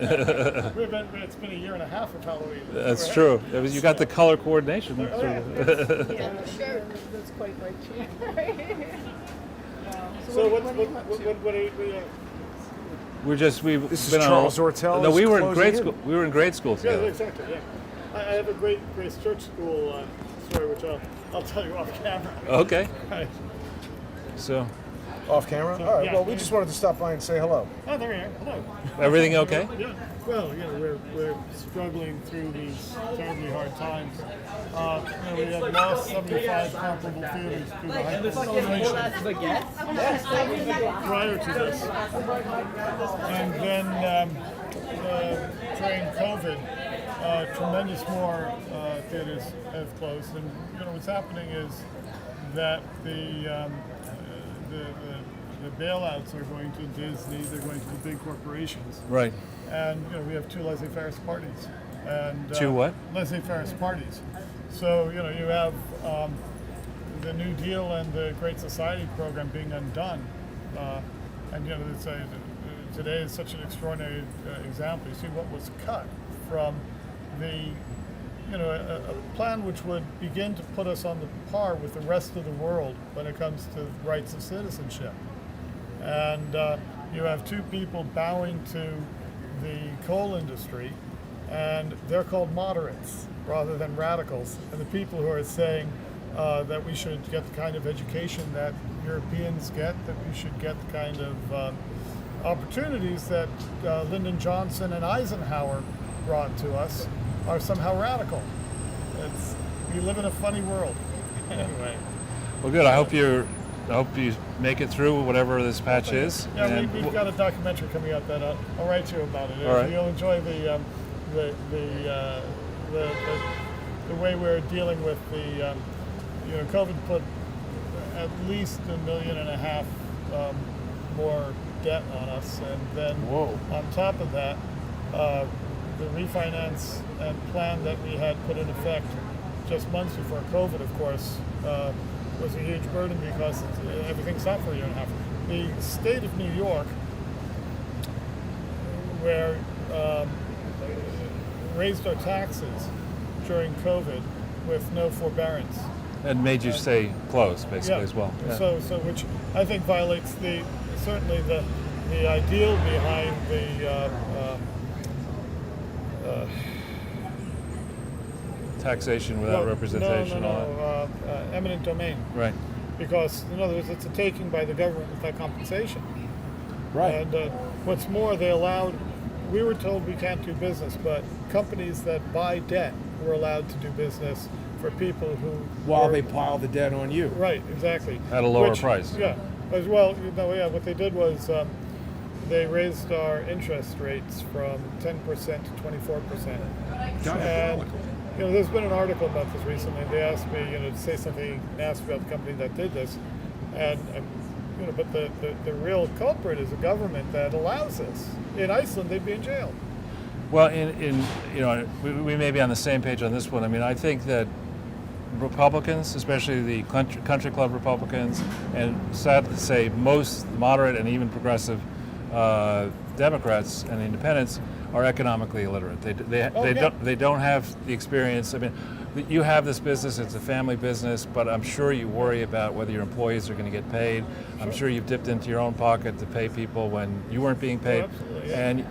It's been a year and a half of Halloween. That's true. You got the color coordination. Oh, yeah. Yeah, sure. That's quite right. So what are you, This is Charles Ortel. No, we were in closing grade in. school. We were in grade school yeah, together. exactly, yeah. I have a great Grace Church School story, which I'll tell you off camera. Okay. Right. So, Off camera? All right. yeah. Well, we just wanted to stop by and say hello. Oh, there you are. Hello. everything okay? Yeah. Well, we're struggling through these terribly hard times. We have lost 75 comparable theaters through the hyperinflation prior to this. And then during COVID, tremendous more theaters have closed. And what's happening is that the bailouts are going to Disney, they're going to the big corporations. Right. And we have two laissez-faire parties. And Two what? Laissez-faire parties. So you have the New Deal and the Great Society program being undone. And today is such an extraordinary example. You see what was cut from the a plan which would begin to put us on the par with the rest of the world when it comes to rights of citizenship. And you have two people bowing to the coal industry, and they're called moderates rather than radicals. And the people who are saying that we should get the kind of education that Europeans get, that we should get the kind of opportunities that Lyndon Johnson and Eisenhower brought to us, are somehow radical. We live in a funny world. Anyway. Well, good. I hope you make it through whatever this patch is. Yeah, And we've got a documentary coming out that I'll write you about it. All right. You'll enjoy the way we're dealing with the COVID put at least $1.5 million more debt on us, and then Whoa. on top of that, the refinance and plan that we had put in effect just months before COVID, of course, was a huge burden because everything stopped for a year and a half. The state of New York, where raised our taxes during COVID with no forbearance. And made you stay closed, basically, as well. Yeah. So which I think violates certainly the ideal behind the taxation without representation. No, eminent domain. Right. Because in other words, it's a taking by the government without compensation. Right. And what's more, we were told we can't do business, but companies that buy debt were allowed to do business for people who While they pile the debt on you. Right, exactly. At a lower price. Yeah, as well. What they did was they raised our interest rates from 10% to 24%. And there's been an article about this recently. They asked me, to say something nasty about the company that did this, and but the real culprit is a government that allows this. In Iceland, they'd be in jail. Well, we may be on the same page on this one. I mean, I think that Republicans, especially the country club Republicans, and sad to say, most moderate and even progressive Democrats and independents are economically illiterate. They don't have the experience. I mean, you have this business; it's a family business, but I'm sure you worry about whether your employees are going to get paid. I'm sure you've dipped into your own pocket to pay people when you weren't being paid, absolutely, yeah. And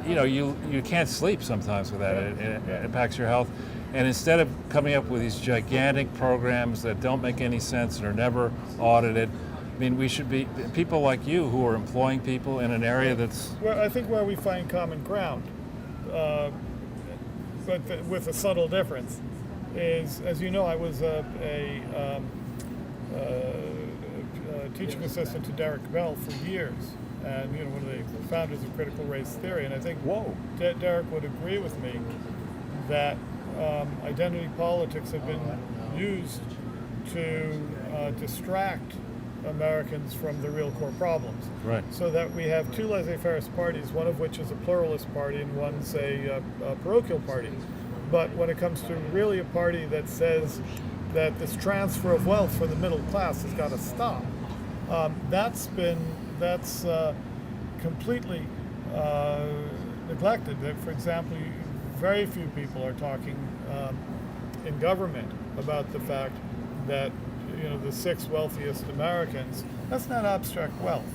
you can't sleep sometimes with that. It impacts your health. And instead of coming up with these gigantic programs that don't make any sense and are never audited, I mean, we should be people like you who are employing people in an area that's. Well, I think where we find common ground, but with a subtle difference, is, as you know, I was a teaching assistant to Derek Bell for years, and one of the founders of critical race theory. And I think Derek would agree with me that identity politics have been used to distract Americans from the real core problems. Right. So that we have two laissez-faire parties, one of which is a pluralist party and one's a parochial party. But when it comes to really a party that says that this transfer of wealth for the middle class has got to stop, that's completely neglected. For example, very few people are talking in government about the fact that the 6 wealthiest Americans, that's not abstract wealth.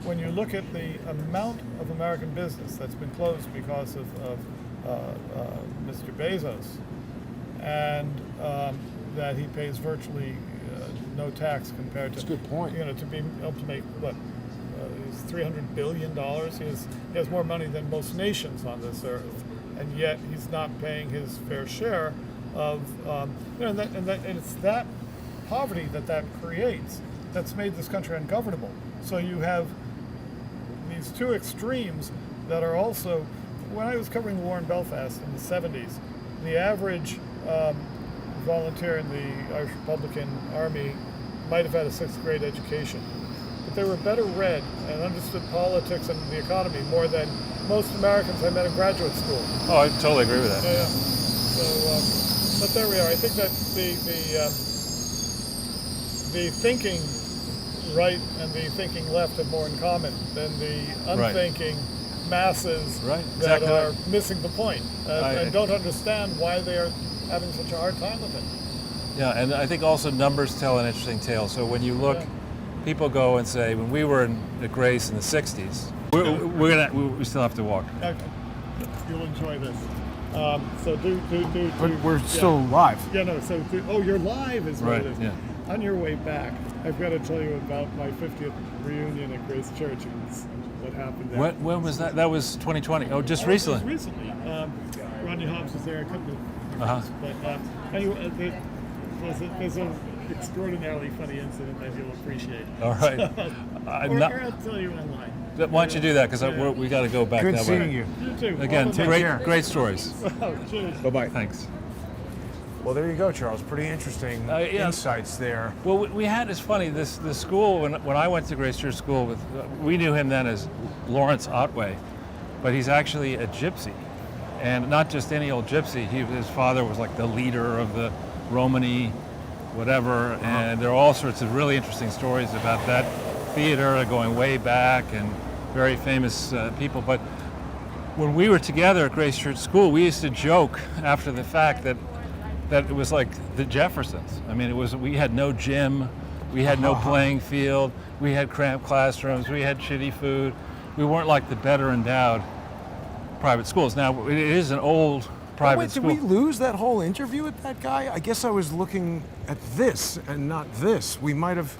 When you look at the amount of American business that's been closed because of Mr. Bezos, and that he pays virtually no tax compared to. That's a good point. To be able to make $300 billion. He has more money than most nations on this earth, and yet he's not paying his fair share of. And it's that poverty that creates that's made this country ungovernable. So you have these two extremes that are also. When I was covering the war in Belfast in the 70s, the average volunteer in the Irish Republican Army might have had a 6th grade education. But they were better read and understood politics and the economy more than most Americans I met in graduate school. Oh, I totally agree with that. Yeah. So, but there we are. I think that the thinking right and the thinking left have more in common than the unthinking masses that are missing the point and don't understand why they are having such a hard time with it. Yeah, and I think also numbers tell an interesting tale. So when you look, people go and say, when we were at Grace in the 60s, we still have to walk. Okay. You'll enjoy this. So do. But we're still live. Yeah, no. So you're live is what it is. Yeah. On your way back, I've got to tell you about my 50th reunion at Grace Church and what happened there. When was that? That was 2020. Oh, just recently. Just recently. Rodney Hobbs was there. I couldn't have. But anyway, there's an extraordinarily funny incident that you'll appreciate. All right. Or I'll tell you online. Why don't you do that? Because we got to go back Good that way. seeing you. You too. Again, Take care. great stories. Cheers. Bye-bye. Thanks. Well, there you go, Charles. Pretty interesting Yeah. insights there. Well, we had, it's funny, the school, when I went to Grace Church School, we knew him then as Lawrence Otway, but he's actually a gypsy. And not just any old gypsy, his father was like the leader of the Romany, whatever, and there are all sorts of really interesting stories about that theater going way back and very famous people. But when we were together at Grace Church School, we used to joke after the fact that it was like the Jeffersons. I mean, we had no gym, we had no playing field, we had cramped classrooms, we had shitty food. We weren't like the better endowed private schools. Now, it is an old private Wait, school. did we lose that whole interview with that guy? I guess I was looking at this and not this. We might have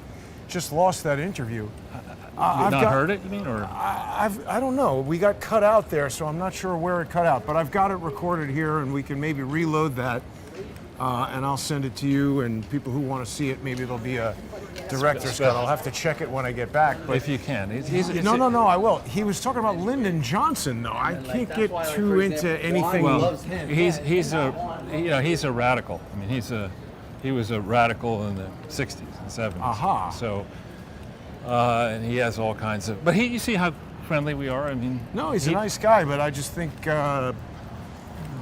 just lost that interview. You've not heard it, you mean? Or I don't know. We got cut out there, so I'm not sure where it cut out. But I've got it recorded here, and we can maybe reload that, and I'll send it to you. And people who want to see it, maybe there'll be a director's cut. I'll have to check it when I get back. But if you can. no, I will. He was talking about Lyndon Johnson, though. I can't get too into anything. Well, he's a radical. I mean, he was a radical in the 60s and 70s. Aha. So, and he has all kinds of. But you see how friendly we are. I mean. No, he's a nice guy, but I just think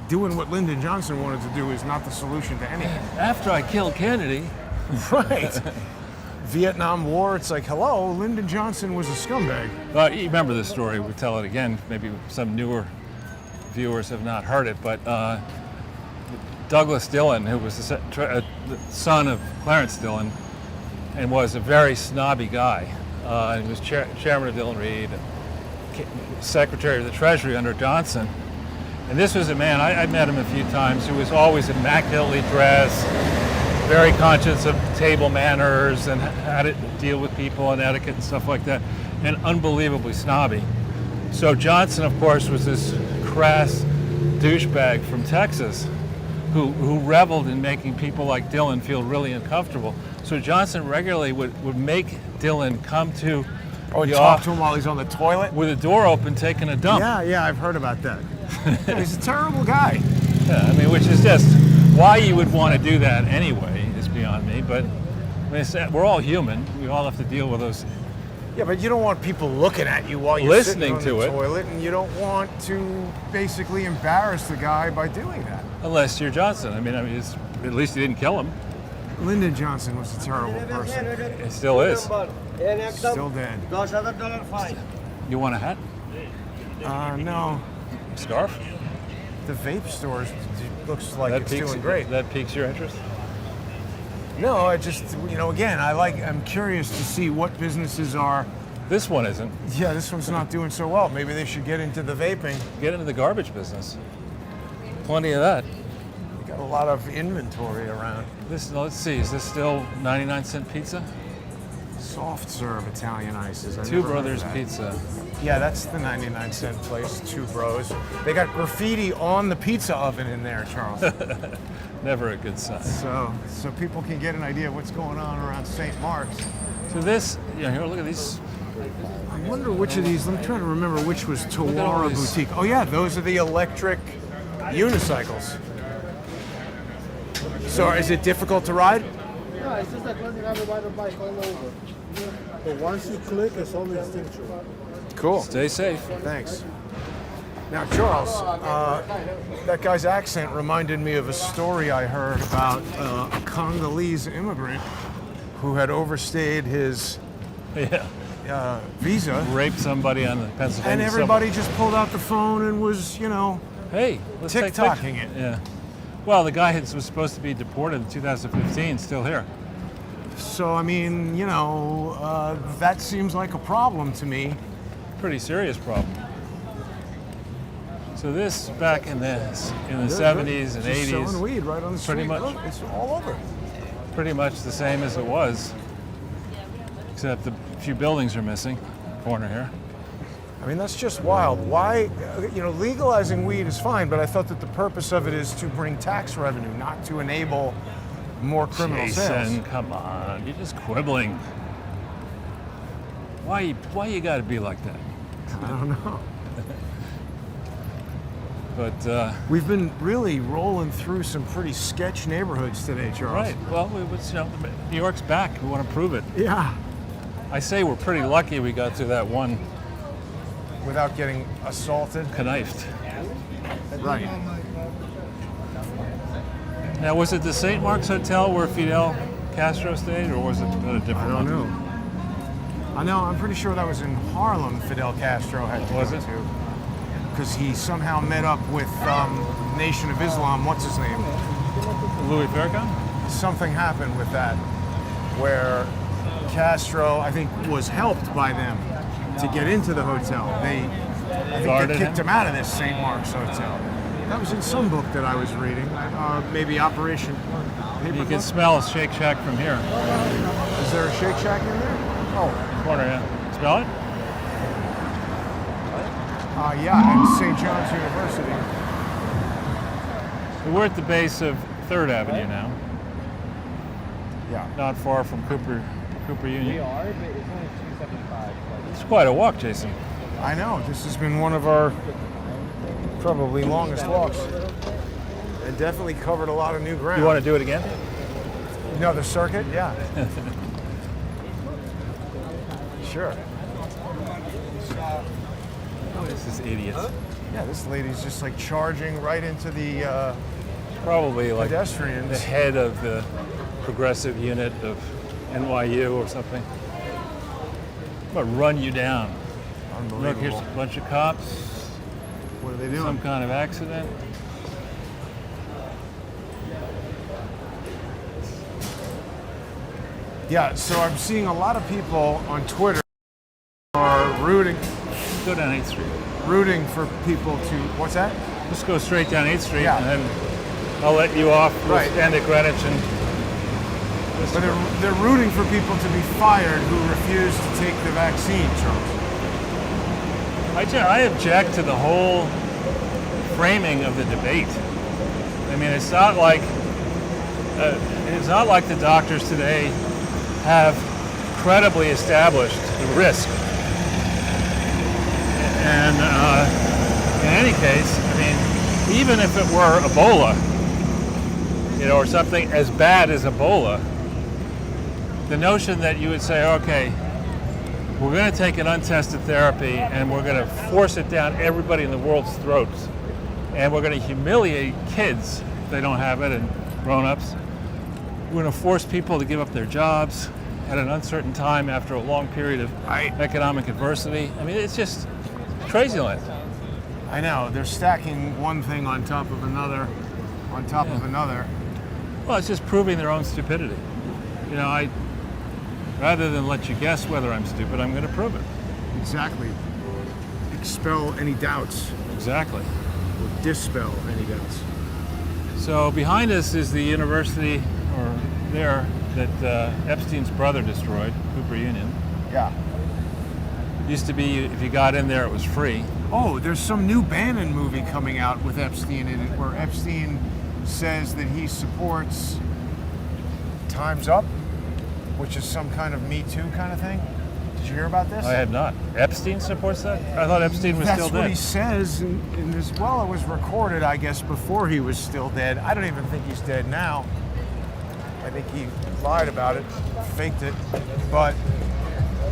doing what Lyndon Johnson wanted to do is not the solution to anything. After I killed Kennedy. Right. Vietnam War, it's like, hello, Lyndon Johnson was a scumbag. You remember this story, we'll tell it again. Maybe some newer viewers have not heard it, but Douglas Dillon, who was the son of Clarence Dillon, and was a very snobby guy. He was chairman of Dillon Reed, secretary of the Treasury under Johnson. And this was a man, I met him a few times, who was always immaculately dressed, very conscious of table manners and how to deal with people and etiquette and stuff like that, and unbelievably snobby. So Johnson, of course, was this crass douchebag from Texas who reveled in making people like Dillon feel really uncomfortable. So Johnson regularly would make Dillon come to Oh, talk to him while he's on the toilet? with the door open, taking a dump. Yeah, I've heard about that. He's a terrible guy. Yeah, I mean, which is just why you would want to do that anyway is beyond me. But I mean, we're all human. We all have to deal with those. Yeah, but you don't want people looking at you while you're Listening sitting on to the it. toilet, and you don't want to basically embarrass the guy by doing that. Unless you're Johnson. I mean, at least you didn't kill him. Lyndon Johnson was a terrible person. It still is. Still dead. You want a hat? No. Scarf? The vape stores looks like it's piques, doing great. That piques your interest? No, I just, again, I'm curious to see what businesses are. This one isn't. Yeah, this one's not doing so well. Maybe they should get into the vaping. Get into the garbage business. Plenty of that. We got a lot of inventory around. Let's see, is this still 99-cent pizza? Soft serve Italian ices. I Two never heard of Brothers that. Pizza. Yeah, that's the 99-cent place, Two Bros. They got graffiti on the pizza oven in there, Charles. Never a good sign. So people can get an idea of what's going on around St. Mark's. So this, here, look at these. I wonder which of these, I'm trying to remember which was at all Tawara these. Boutique. Oh yeah, those are the electric unicycles. So is it difficult to ride? No, it's just like when you have to ride a bike all over. But once you click, it's only instinctual. Cool. Stay safe. Thanks. Now, Charles, that guy's accent reminded me of a story I heard about a Congolese immigrant who had overstayed his Yeah. visa, Raped somebody on the Pennsylvania and everybody just pulled out the phone and was, Hey, let's take TikToking pictures. it. Yeah. Well, the guy was supposed to be deported in 2015, still here. So, I mean, that seems like a problem to me. Pretty serious problem. So this back in the 70s and Just 80s, selling weed right on the street. pretty much. Look, it's all over. pretty much the same as it was, except a few buildings are missing. Corner here. I mean, that's just wild. Why, legalizing weed is fine, but I thought that the purpose of it is to bring tax revenue, not to enable more criminal Jason, sales. come on, you're just quibbling. Why you got to be like that? I don't know. But We've been really rolling through some pretty sketch neighborhoods today, Charles. right, well, New York's back. We want to prove it. Yeah. I say we're pretty lucky we got through that one Without getting assaulted. knifed. Right. Now, was it the St. Mark's Hotel where Fidel Castro stayed, or was it at a different I don't one? know. I know. I'm pretty sure that was in Harlem. Fidel Castro had to Was go it? to, because he somehow met up with Nation of Islam. What's his name? Louis Farrakhan? Something happened with that, where Castro, I think, was helped by them to get into the hotel. I think Guarded they kicked him? him out of this St. Mark's Hotel. That was in some book that I was reading. Maybe Operation You Paperclip? can smell Shake Shack from here. Is there a Shake Shack in there? Oh, Corner, yeah. Smell it? yeah, and St. John's University. We're at the base of 3rd Avenue now, Yeah. not far from Cooper Union. We are, but it's only 275. It's quite a walk, Jason. I know. This has been one of our probably longest walks. And definitely covered a lot of new ground. You want to do it again? Another circuit? Yeah. Sure. Oh, this is idiot. Yeah, this lady's just like charging right into the Probably like the pedestrians. head of the progressive unit of NYU or something. I'm gonna run you down. Look, here's Unbelievable. a bunch of cops. What are they doing? Some kind of accident. Yeah, so I'm seeing a lot of people on Twitter are rooting Go down 8th Street. for people to, what's that? Just go straight down 8th Street, Yeah. and then I'll let you off. We'll Right. stand at Greenwich and But they're rooting for people to be fired who refuse to take the vaccine, Charles. I object to the whole framing of the debate. I mean, it's not like the doctors today have credibly established the risk. And in any case, I mean, even if it were Ebola, or something as bad as Ebola, the notion that you would say, okay, we're going to take an untested therapy and we're going to force it down everybody in the world's throats, and we're going to humiliate kids if they don't have it, and grown-ups. We're going to force people to give up their jobs at an uncertain time after a long period of Right. economic adversity. I mean, it's just crazy land. I know, they're stacking one thing on top of another, on top of another. Well, it's just proving their own stupidity. Rather than let you guess whether I'm stupid, I'm going to prove it. Exactly. Expel any doubts, Exactly. or dispel any doubts. So behind us is the university, or there, that Epstein's brother destroyed, Cooper Union. Yeah. It used to be, if you got in there, it was free. Oh, there's some new Bannon movie coming out with Epstein in it, where Epstein says that he supports Time's Up, which is some kind of Me Too kind of thing. Did you hear about this? I had not. Epstein supports that? I thought Epstein was That's still what dead. he says, and as well, it was recorded, I guess, before he was still dead. I don't even think he's dead now. I think he lied about it, faked it, but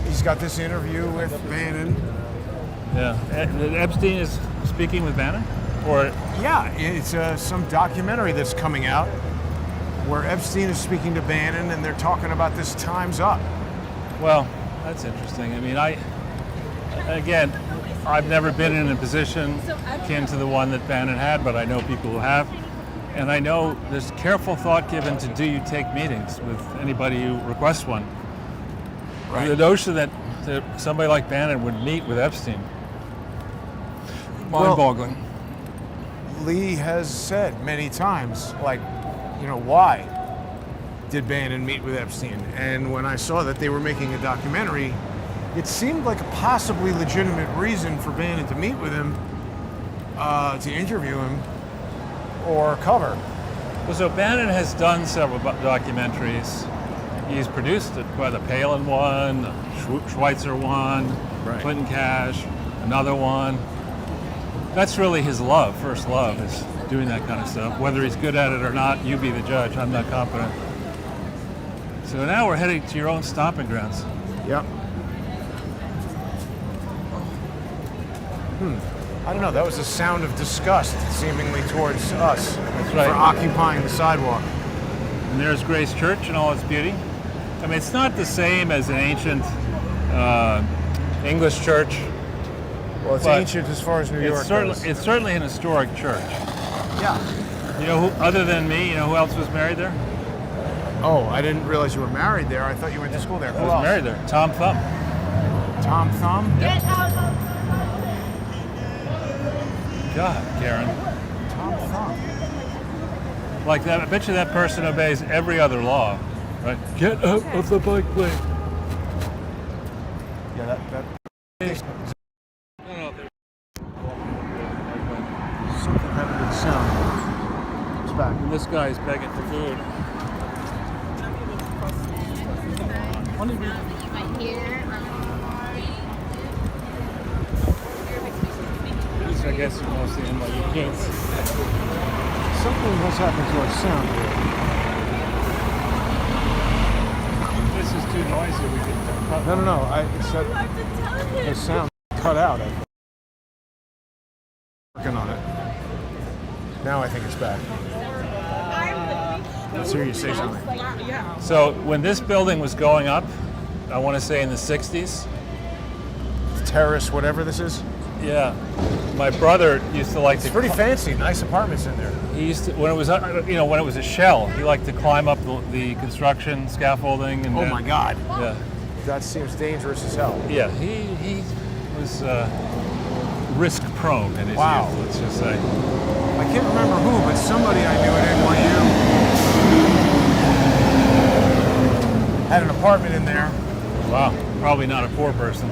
he's got this interview with Bannon. Yeah. Epstein is speaking with Bannon? Or Yeah, it's some documentary that's coming out where Epstein is speaking to Bannon, and they're talking about this Time's Up. well, that's interesting. I mean, I've never been in a position akin to the one that Bannon had, but I know people who have. And I know there's careful thought given to do you take meetings with anybody who requests one. Right. The notion that somebody like Bannon would meet with Epstein, Well- mind-boggling. Lee has said many times, like, why did Bannon meet with Epstein? And when I saw that they were making a documentary, it seemed like a possibly legitimate reason for Bannon to meet with him, to interview him, or cover. Well, so Bannon has done several documentaries. He's produced it by the Palin one, Schweitzer one, Right. Clinton Cash, another one. That's really his love, first love, is doing that kind of stuff. Whether he's good at it or not, you be the judge. I'm not confident. So now we're heading to your own stomping grounds. Yep. I don't know. That was a sound of disgust, seemingly towards us, right. for occupying the sidewalk. And there's Grace Church in all its beauty. I mean, it's not the same as an ancient English church. Well, it's But ancient as far as New York goes. It's certainly an historic church. Yeah. You know, who, other than me, you know who else was married there? Oh, I didn't realize you were married there. I thought you went to school there. I Who was else? married there. Tom Thumb. Tom Thumb? God, Karen. Tom Thumb. Like that, I bet you that person obeys every other law, right? Get out of the bike lane. Yeah, that something had a good sound. It's back. And this guy's begging for food. These, I guess, are mostly NYU kids. Something has happened to our sound here. This is too noisy. We could cut. No. It's that the sound cut out. I think. Working on it. Now I think it's back. Let's hear you say something. So when this building was going up, I want to say in the 60s, Terrace, whatever this is. yeah, my brother used to like It's to. pretty fancy. Nice apartments in there. He used to, when it was, when it was a shell, he liked to climb up the construction scaffolding and. Oh my God. Yeah, That seems dangerous as hell. yeah. He was risk prone in his Wow. youth. Let's just say. I can't remember who, but somebody I knew at NYU had an apartment in there. Wow, probably not a poor person.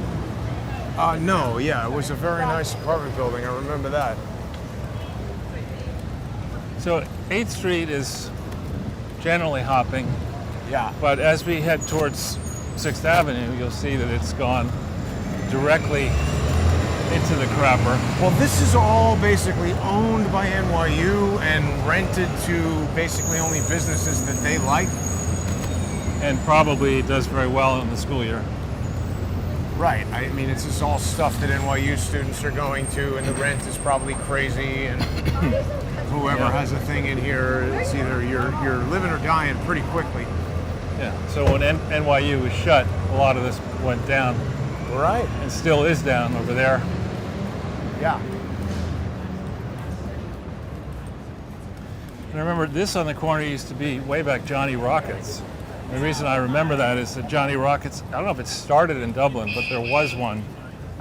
No, yeah, it was a very nice apartment building. I remember that. So 8th Street is generally hopping, Yeah. but as we head towards 6th Avenue, you'll see that it's gone directly into the crapper. Well, this is all basically owned by NYU and rented to basically only businesses that they like. And probably does very well in the school year. Right. I mean, it's just all stuff that NYU students are going to, and the rent is probably crazy. And whoever Yeah. has a thing in here, it's either you're living or dying pretty quickly. Yeah. So when NYU was shut, a lot of this went down, Right. and still is down over there. Yeah. And I remember this on the corner used to be way back Johnny Rockets. The reason I remember that is that Johnny Rockets, I don't know if it started in Dublin, but there was one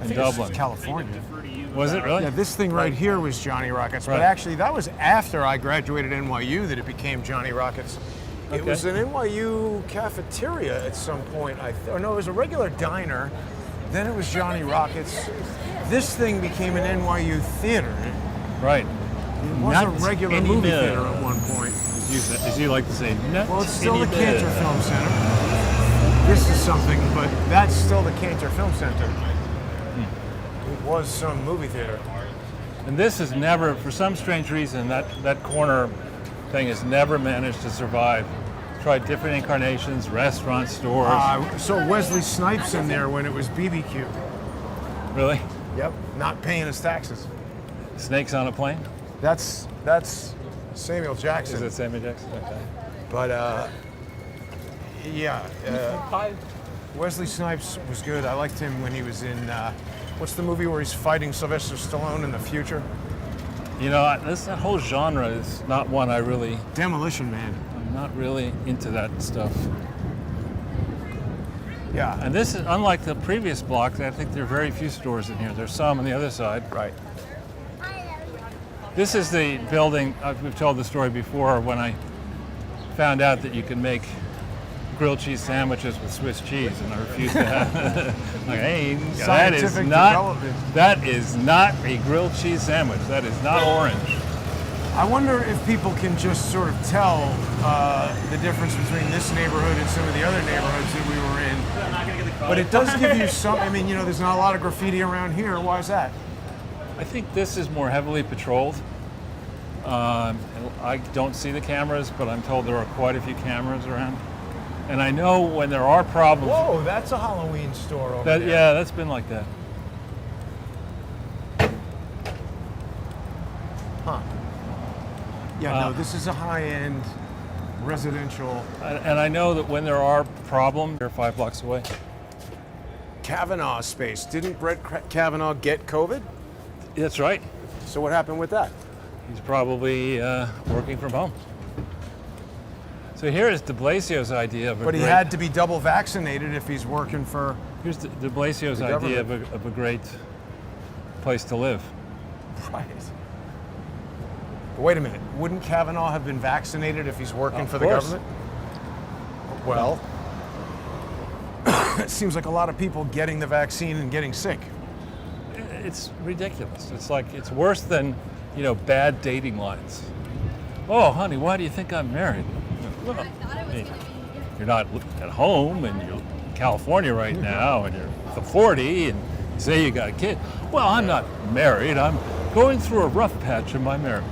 in Dublin. California. Was it really? Yeah, this thing right here was Johnny Rockets, but Right. actually that was after I graduated NYU that it became Johnny Rockets. It Okay. was an NYU cafeteria at some point. No, it was a regular diner. Then it was Johnny Rockets. This thing became an NYU theater. Right. It was Not a regular any movie more. theater at one point. As you like to say, not Well, it's still the any Cantor more. Film Center. This is something, but that's still the Cantor Film Center. It was some movie theater. And this has never, for some strange reason, that corner thing has never managed to survive. Tried different incarnations, restaurants, stores. So Wesley Snipes in there when it was BBQ. Really? Yep, not paying his taxes. Snakes on a plane? That's Samuel Is Jackson. it Samuel Jackson? Okay. But yeah, Wesley Snipes was good. I liked him when he was in what's the movie where he's fighting Sylvester Stallone in the future? You know, that whole genre is not one I really. Demolition Man. I'm not really into that stuff. Yeah. And this is unlike the previous block. I think there are very few stores in here. There's some on the other side. Right. This is the building. We've told the story before when I found out that you can make grilled cheese sandwiches with Swiss cheese, and I refused to have. Like, hey, Scientific development. that is not a grilled cheese sandwich. That is not orange. I wonder if people can just sort of tell the difference between this neighborhood and some of the other neighborhoods that we were in. But it does give you some. I mean, you know, there's not a lot of graffiti around here. Why is that? I think this is more heavily patrolled. I don't see the cameras, but I'm told there are quite a few cameras around. And I know when there are problems. Whoa, that's a Halloween store over there. Yeah, that's been like that. Huh. Yeah, no, this is a high-end residential. And I know that when there are problems, they're 5 blocks away. Kavanaugh space. Didn't Brett Kavanaugh get COVID? That's right. So what happened with that? He's probably working from home. So here is de Blasio's idea of a But he great, had to be double vaccinated if he's working for. here's de Blasio's the idea government. of a great place to live. Right. But wait a minute. Wouldn't Kavanaugh have been vaccinated if he's working Of for the course. government? Well, it seems like a lot of people getting the vaccine and getting sick. It's ridiculous. It's like, it's worse than, bad dating lines. Oh, honey, why do you think I'm married? Well, I mean, you're not at home and you're in California right now and you're 40 and you say you got a kid. Well, I'm not married. I'm going through a rough patch in my marriage.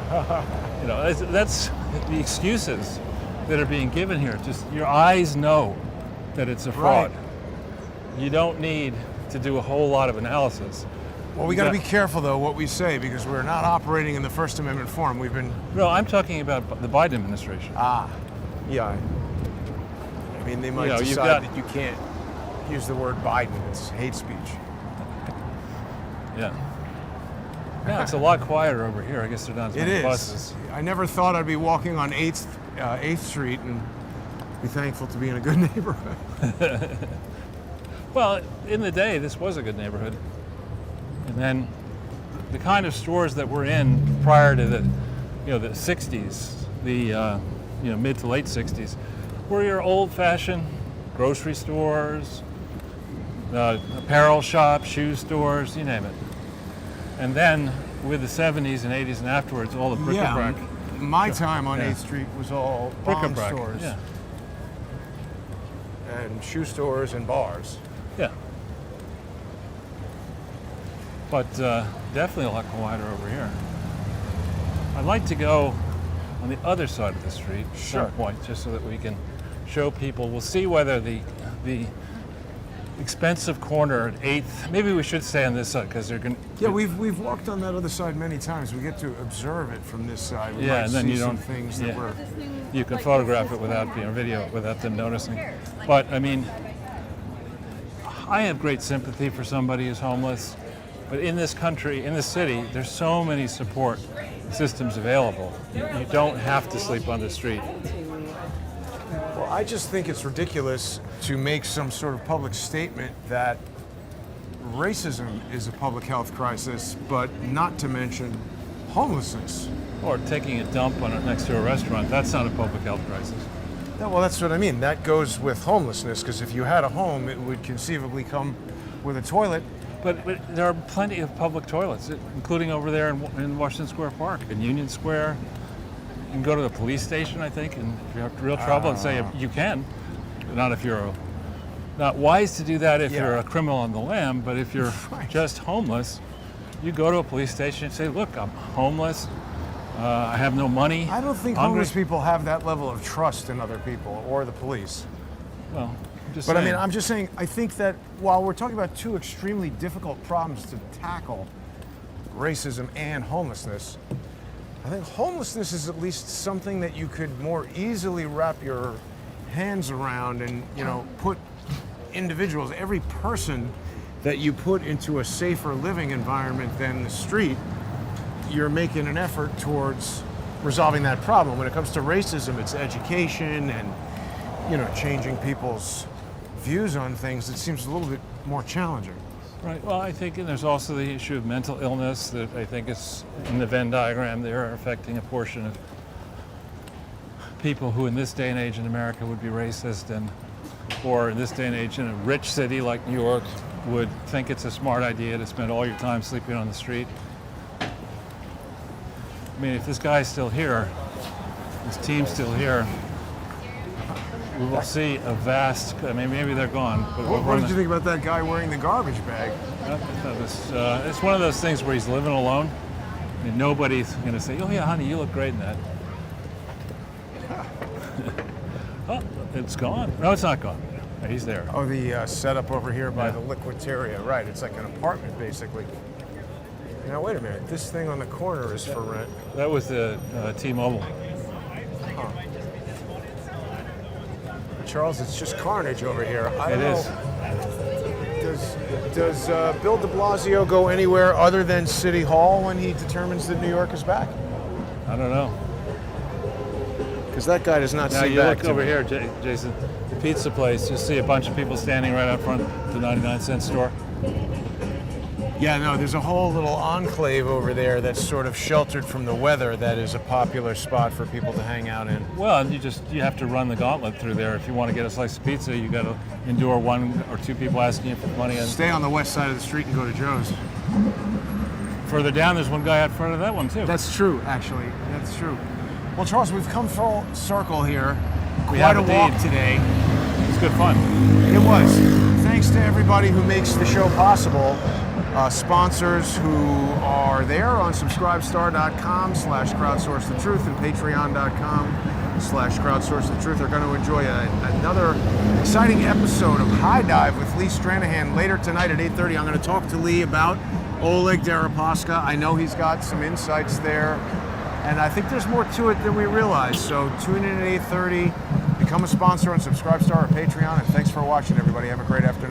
That's the excuses that are being given here. Just your eyes know that it's a fraud. Right. You don't need to do a whole lot of analysis. Well, we got to be careful, though, what we say, because we're not operating in the First Amendment form. We've been. No, I'm talking about the Biden administration. Yeah. I mean, they might you've decide got- that you can't use the word Biden. It's hate speech. Yeah. Yeah, it's a lot quieter over here. I guess they're not as It many is. buses. I never thought I'd be walking on 8th Street and be thankful to be in a good neighborhood. Well, in the day, this was a good neighborhood. And then the kind of stores that were in prior to the 60s, the mid to late 60s, were your old-fashioned grocery stores, apparel shops, shoe stores, you name it. And then with the 70s and 80s and afterwards, all the bric-a-brac. My time on Yeah. 8th Street was all bond Bric-a-brac. stores Yeah. and shoe stores and bars. Yeah. But definitely a lot quieter over here. I'd like to go on the other side of the street at Sure. some point, just so that we can show people. We'll see whether the expensive corner at 8th, maybe we should stay on this side because they're going to... Yeah, we've walked on that other side many times. We get to observe it from this side. We Yeah, might and then see you some don't- things yeah. that were. You can photograph it without video, without them noticing. But I mean, I have great sympathy for somebody who's homeless. But in this country, in this city, there's so many support systems available. You don't have to sleep on the street. Well, I just think it's ridiculous to make some sort of public statement that racism is a public health crisis, but not to mention homelessness. Or taking a dump on it next to a restaurant, that's not a public health crisis. Yeah, well, that's what I mean. That goes with homelessness, because if you had a home, it would conceivably come with a toilet. But there are plenty of public toilets, including over there in Washington Square Park, in Union Square. You can go to the police station, I think, and if you have real trouble and say you can. Not if you're not wise to do that if Yeah. you're a criminal on the lam, but if you're Right. just homeless, you go to a police station and say, look, I'm homeless, I have no money. I don't think hungry." homeless people have that level of trust in other people or the police. Well, I'm just But I saying. mean, I'm just saying, I think that while we're talking about two extremely difficult problems to tackle, racism and homelessness, I think homelessness is at least something that you could more easily wrap your hands around and, put individuals, every person that you put into a safer living environment than the street, you're making an effort towards resolving that problem. When it comes to racism, it's education and, changing people's views on things. It seems a little bit more challenging. Right. Well, I think and there's also the issue of mental illness that I think is in the Venn diagram there, affecting a portion of people who in this day and age in America would be racist, or in this day and age in a rich city like New York would think it's a smart idea to spend all your time sleeping on the street. I mean, if this guy's still here, this team's still here, we will see a vast. I mean, maybe they're gone. But What did you think about that guy wearing the garbage bag? It's one of those things where he's living alone, and nobody's going to say, "Oh yeah, honey, you look great in that." Oh, it's gone. No, it's not gone. Yeah, he's there. Oh, the setup over here by the liquidaria. Right, it's like an apartment, basically. Now, wait a minute. This thing on the corner is for rent. That was the T-Mobile. Charles, it's just carnage over here. I don't It know. is. Does Bill de Blasio go anywhere other than City Hall when he determines that New York is back? I don't know. Because that guy does not Now seem you back look to over me. here, Jason, the pizza place. You'll see a bunch of people standing right out front of the 99-cent store. Yeah, no, there's a whole little enclave over there that's sort of sheltered from the weather that is a popular spot for people to hang out in. Well, you have to run the gauntlet through there. If you want to get a slice of pizza, you got to endure one or two people asking you for money. And Stay on the west side of the street and go to Joe's. further down, there's one guy out front of that one too. That's true, actually. That's true. Well, Charles, we've come full circle here. We Quite have a walk indeed. today. It's good fun. It was. Thanks to everybody who makes the show possible. Sponsors who are there on subscribestar.com/crowdsourcethetruth and patreon.com/crowdsourcethetruth are going to enjoy another exciting episode of High Dive with Lee Stranahan later tonight at 8:30. I'm going to talk to Lee about Oleg Deripaska. I know he's got some insights there, and I think there's more to it than we realize. So tune in at 8:30, become a sponsor on Subscribestar or Patreon, and thanks for watching, everybody. Have a great afternoon.